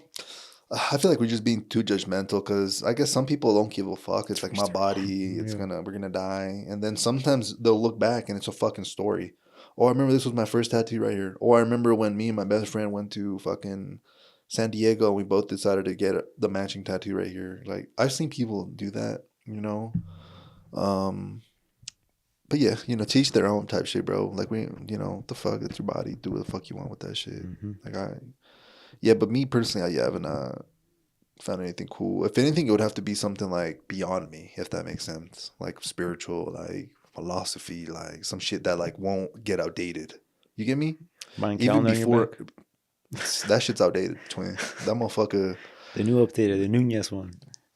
I feel like we're just being too judgmental because I guess some people don't give a fuck. It's like Which my they're wrong. body, Yeah. we're gonna die. And then sometimes they'll look back and it's a fucking story. Oh, I remember this was my first tattoo right here. Or I remember when me and my best friend went to fucking San Diego and we both decided to get the matching tattoo right here. Like I've seen people do that, you know. Um, but yeah, teach their own type shit, bro. Like what the fuck, it's your body. Do what the fuck you want with that shit. Mm-hmm. Like yeah, but me personally, I haven't found anything cool. If anything, it would have to be something like beyond me, if that makes sense. Like spiritual, like philosophy, like some shit that like won't get outdated. You get me? Buying Even calendar on your before back. that shit's outdated, twin. That motherfucker. The new updated, the Nunez one.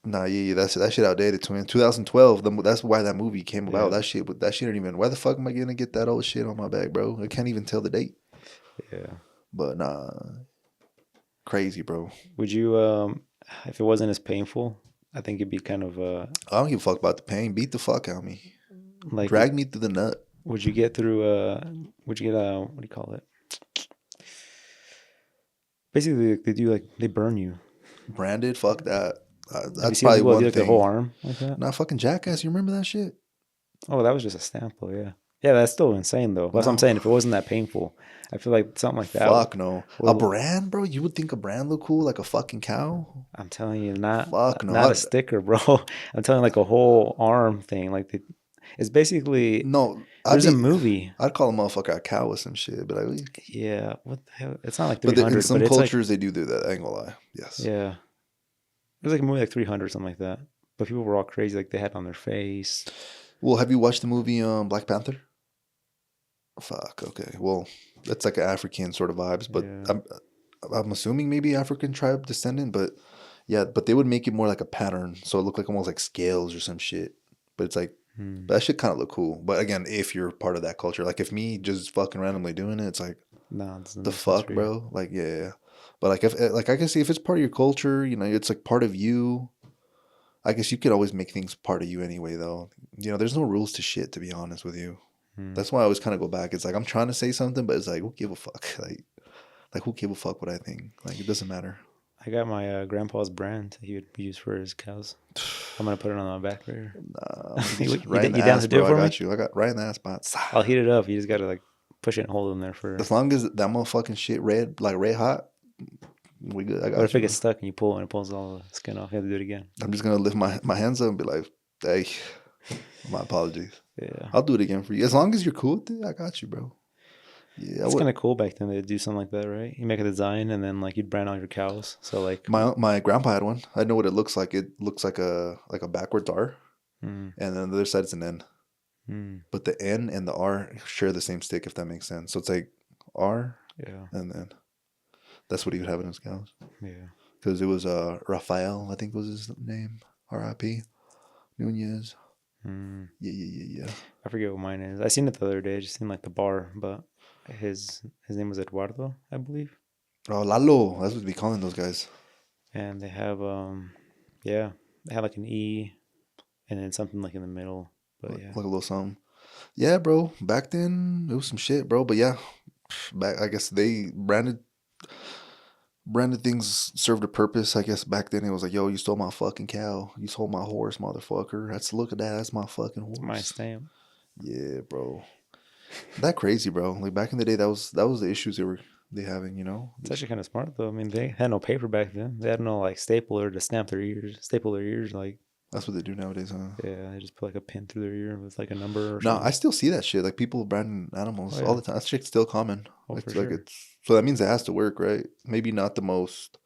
Nah, yeah, that shit outdated, twin. 2012. That's why that movie came about. Yeah. That shit ain't even. Why the fuck am I gonna get that old shit on my back, bro? I can't even tell the date. Yeah. But nah, crazy, bro. Would you if it wasn't as painful, I think it'd be kind of I don't give a fuck about the pain. Beat the fuck out of me. like Drag me through the nut. would you get through would you get what do you call it? Basically they do like they burn you. Branded, fuck that. Have you That's seen probably people that do one like their whole thing. arm like that? Nah, fucking Jackass. You remember that shit? Oh, that was just a sample, yeah. Yeah, that's still insane though. That's what I'm No, saying. If it wasn't that painful, I feel like something like that fuck no. A would brand, bro? You would think a brand look cool like a fucking cow? I'm telling you, not Fuck no. not a sticker, bro. I'm telling you, like a whole arm thing. Like it's basically No, there's a movie. I'd call a motherfucker a cow with some shit, but Yeah, what the hell? It's not like but in 300, some but it's like cultures they do that. I ain't gonna lie. Yes. yeah, it was like a movie like 300, something like that. But people were all crazy, like they had it on their face. Well, have you watched the movie Black Panther? Fuck. Okay. Well, that's like an African sort of vibes, but Yeah. I'm assuming maybe African tribe descendant, but yeah, but they would make it more like a pattern, so it looked like almost like scales or some shit. But it's like Hmm. that shit kind of look cool. But again, if you're part of that culture, like if me just fucking randomly doing it, it's like No, it doesn't the make sense fuck, for you. bro. Like yeah. But like if like I can see if it's part of your culture, it's like part of you. I guess you could always make things part of you anyway, though. There's no rules to shit, to be honest with you. Hmm. That's why I always kind of go back. It's like I'm trying to say something, but it's like who give a fuck? Like who give a fuck what I think? Like it doesn't matter. I got my grandpa's brand he would use for his cows. I'm gonna put it on my back right here. Nah, You, right in the you down ass, to do it bro. I for me? got you. I got right in the ass spots. I'll heat it up. You just gotta like push it and hold them there for. As long as that motherfucking shit red hot, we good. I What got if it you. gets stuck and you pull it and it pulls all the skin off? You have to do it again. I'm just gonna lift my hands up and be like, hey, my apologies. Yeah. I'll do it again for you. As long as you're cool with it, I got you, bro. Yeah, It's kind of cool back then. They'd do something like that, right? You make a design and then like you'd brand all your cows. So like, my grandpa had one. I know what it looks like. It looks like a backwards R, mm, and then the other side is an N. mm, But the N and the R share the same stick, if that makes sense. So it's like R, yeah, and then that's what he would have in his cows. yeah. Because it was Rafael, I think was his name. R.I.P. Nunez. Mm. Yeah. I forget what mine is. I seen it the other day. I just seen like the bar, but his name was Eduardo, I believe. Oh, Lalo. That's what we calling those guys. And they have yeah, they have like an E and then something like in the middle. But yeah, Like a little something. Yeah, bro. Back then, it was some shit, bro. But yeah, I guess they branded things served a purpose. I guess back then it was like, yo, you stole my fucking cow. You stole my horse, motherfucker. Look at that. That's my fucking horse. it's my stamp. Yeah, bro. That crazy, bro. Like back in the day, that was the issues they having. It's actually kind of smart though. I mean, they had no paper back then. They had no like stapler to staple their ears. Like, That's what they do nowadays, huh? yeah, they just put like a pin through their ear with like a number or No, something. I still see that shit. Like people branding animals Oh all yeah, the time. That shit's still common. oh It's for like sure. so that means it has to work, right? Maybe not the most.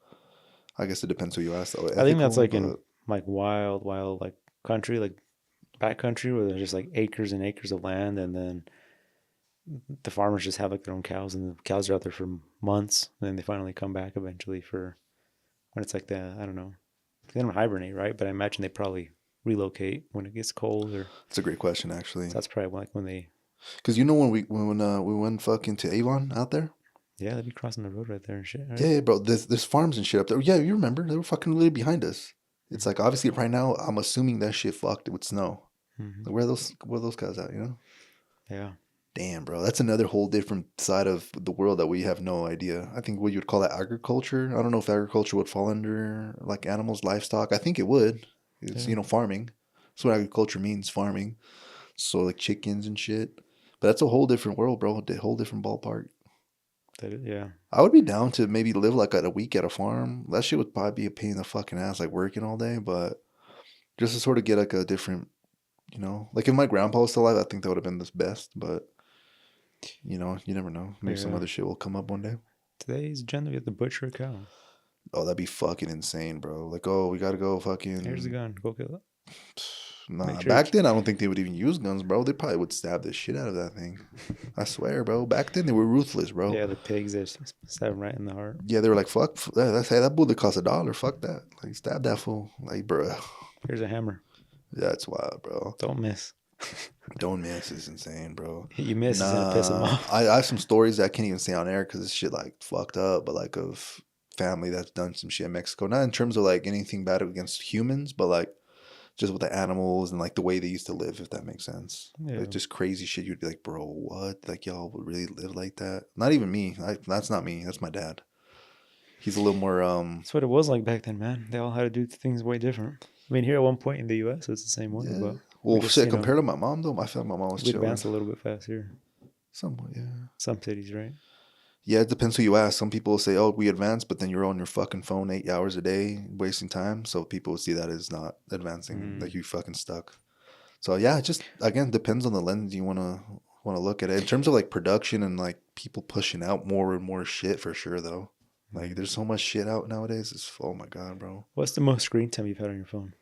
I guess it depends who you ask. Though, I think that's ethical, like in but like wild like country, like back country where there's just like acres and acres of land, and then the farmers just have like their own cows, and the cows are out there for months, and then they finally come back eventually for when it's like the I don't know, they don't hibernate, right? But I imagine they probably relocate when it gets cold, or It's a great question, actually. so that's probably like when they. Because you know when we went fucking to Avon out there. Yeah, they'd be crossing the road right there and shit. Right? Yeah, bro. There's farms and shit up there. Yeah, you remember? They were fucking literally behind us. It's like obviously right now I'm assuming that shit fucked with snow. Mm-hmm. Like, where are those guys at? You know? Yeah. Damn, bro. That's another whole different side of the world that we have no idea. I think what you would call that agriculture. I don't know if agriculture would fall under like animals, livestock. I think it would. It's Yeah. farming. That's what agriculture means, farming. So like chickens and shit. But that's a whole different world, bro. A whole different ballpark. Yeah. I would be down to maybe live like a week at a farm. That shit would probably be a pain in the fucking ass, like working all day. But just to sort of get like a different, like if my grandpa was still alive, I think that would have been the best. But you never know. Maybe some Yeah. other shit will come up one day. Today's agenda, we have to butcher a cow. Oh, that'd be fucking insane, bro. Like, oh, we gotta go fucking. Here's the gun. Go kill it. Nah, Make sure back then I don't think they would even use guns, bro. They probably would stab the shit out of that thing. I swear, bro. Back then they were ruthless, bro. Yeah, the pigs that stab him right in the heart. Yeah, they were like, fuck, that bullet cost $1. Fuck that. Like, stab that fool. Like, bro. Here's a hammer. That's wild, bro. Don't miss. Don't miss. It's insane, bro. You miss, it's gonna piss him off. I have some stories that I can't even say on air because this shit like fucked up, but like of family that's done some shit in Mexico. Not in terms of like anything bad against humans, but like just with the animals and like the way they used to live, if that makes sense. Yeah. Like just crazy shit. You'd be like, bro, what? Like y'all would really live like that? Not even me. That's not me. That's my dad. He's a little more. That's what it was like back then, man. They all had to do things way different. I mean, here at one point in the U.S., it's the same way, Yeah. but Well, just, shit, compared to my mom though, I feel like my mom was we chill. advanced a little bit faster. Somewhat, yeah. Some cities, right? Yeah, it depends who you ask. Some people will say, "Oh, we advanced," but then you're on your fucking phone 8 hours a day, wasting time. So people will see that as not advancing, like you fucking stuck. So yeah, it just again depends on the lens you wanna look at it. In terms of like production and like people pushing out more and more shit for sure though. Like there's so much shit out nowadays. It's oh my god, bro. What's the most screen time you've had on your phone?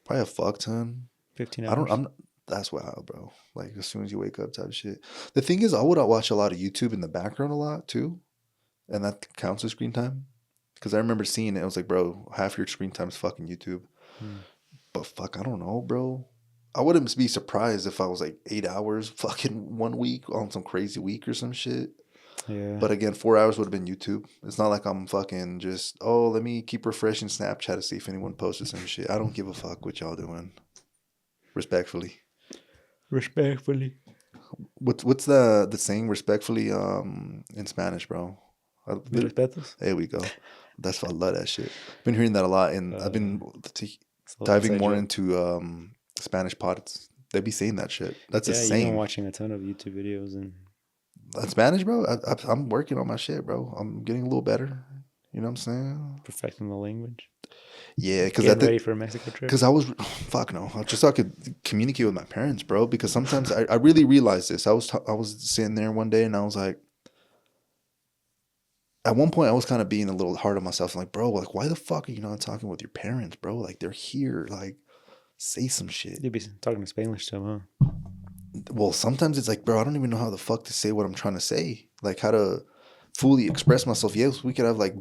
Probably a fuck ton. 15 hours. That's wild, bro. Like as soon as you wake up type of shit. The thing is, I would watch a lot of YouTube in the background a lot too. And that counts as screen time. Because I remember seeing it. I was like, bro, half your screen time is fucking YouTube. But fuck, I don't know, bro. I wouldn't be surprised if I was like 8 hours fucking 1 week on some crazy week or some shit. Yeah. But again, 4 hours would have been YouTube. It's not like I'm fucking just, oh, let me keep refreshing Snapchat to see if anyone posted some shit. I don't give a fuck what y'all doing. Respectfully. What's the saying respectfully in Spanish, bro? There we go. That's why I love that shit. Been hearing that a lot, and I've been diving more into Spanish pods. They be saying that shit. That's a saying. You've been watching a ton of YouTube videos and Spanish, bro. I'm working on my shit, bro. I'm getting a little better. You know what I'm saying? Perfecting the language. Yeah, because ready for a Mexico trip. Because I was fuck no, just so I could communicate with my parents, bro. Because sometimes I really realized this. I was sitting there one day and I was like, at one point I was kind of being a little hard on myself. I'm like, bro, like why the fuck are you not talking with your parents, bro? Like they're here, like say some shit. You'd be talking Spanish to them, huh? Well, sometimes it's like, bro, I don't even know how the fuck to say what I'm trying to say. Like how to fully express myself. Yes, we could have like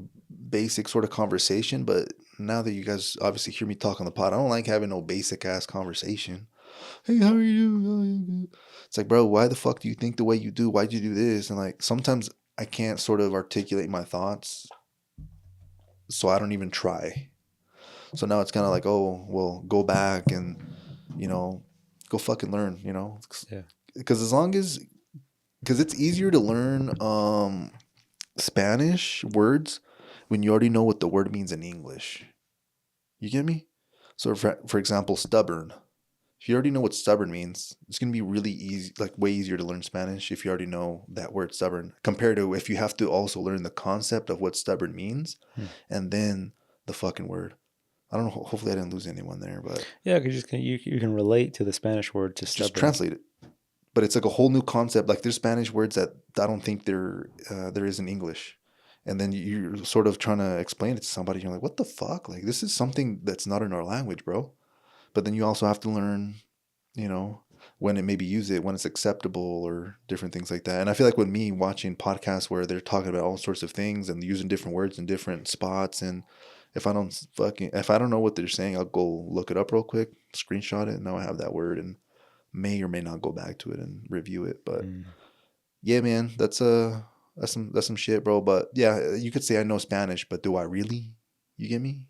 basic sort of conversation, but now that you guys obviously hear me talk on the pod, I don't like having no basic ass conversation. Hey, how are you? It's like, bro, why the fuck do you think the way you do? Why'd you do this? And like sometimes I can't sort of articulate my thoughts, so I don't even try. So now it's kind of like, oh, well, go back and, go fucking learn, Yeah. Because because it's easier to learn Spanish words when you already know what the word means in English. You get me? So for example, stubborn. If you already know what stubborn means, it's going to be really easy, like way easier to learn Spanish if you already know that word stubborn, compared to if you have to also learn the concept of what stubborn means and then the fucking word. I don't know. Hopefully I didn't lose anyone there, but yeah, because you can relate to the Spanish word to stubborn. Just translate it. But it's like a whole new concept. Like there's Spanish words that I don't think there is in English. And then you're sort of trying to explain it to somebody. You're like, what the fuck? Like this is something that's not in our language, bro. But then you also have to learn, when it maybe use it, when it's acceptable or different things like that. And I feel like with me watching podcasts where they're talking about all sorts of things and using different words in different spots and If I don't know what they're saying, I'll go look it up real quick, screenshot it, and now I have that word and may or may not go back to it and review it. But yeah, man, that's some shit, bro. But yeah, you could say I know Spanish, but do I really? You get me?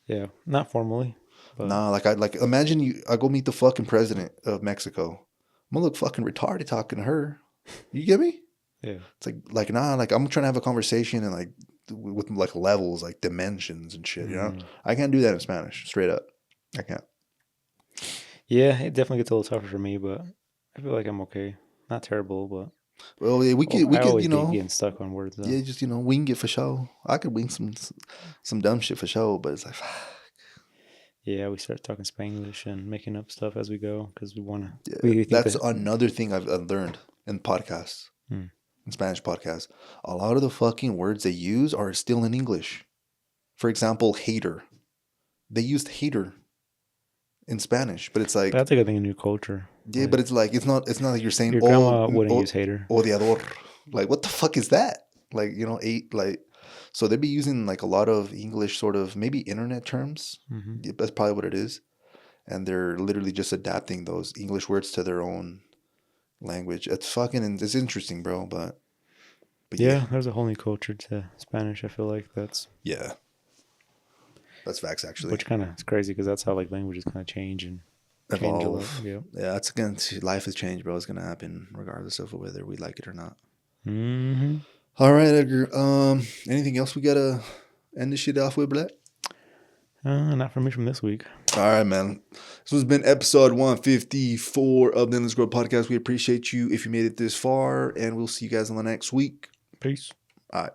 Yeah, not formally. But Nah, like imagine I go meet the fucking president of Mexico. I'm gonna look fucking retarded talking to her. You get me? yeah, It's like nah, like I'm trying to have a conversation and like with like levels, like dimensions and shit. You know, I can't do that in Spanish. Straight up, I can't. yeah, it definitely gets a little tougher for me, but I feel like I'm okay. Not terrible, but Well, yeah, we I could, always be getting stuck on words though. yeah, just wing it for show. I could wing some dumb shit for show, but it's like, Yeah, we start talking Spanglish and making up stuff as we go because we want to. yeah, We think that's that, another thing I've learned in podcasts, in Spanish podcasts. A lot of the fucking words they use are still in English. For example, hater. They used hater in Spanish, but it's like, that's like a thing in your culture. yeah, but it's like it's not like you're saying Your grandma wouldn't use hater. odiador. Like what the fuck is that? Like so they'd be using like a lot of English sort of maybe internet terms. Yeah, that's probably what it is, and they're literally just adapting those English words to their own language. It's interesting, bro. But yeah, there's a whole new culture to Spanish. I feel like that's facts actually. Which kind of is crazy because that's how like languages kind of change and change a lot. Evolve. Yeah, That's again, life has changed, bro. It's gonna happen regardless of whether we like it or not. All right, Edgar. Anything else we gotta end this shit off with, Black? Not for me from this week. All right, man. This has been episode 154 of the Endless Growth Podcast. We appreciate you if you made it this far, and we'll see you guys on the next week. Peace. All right.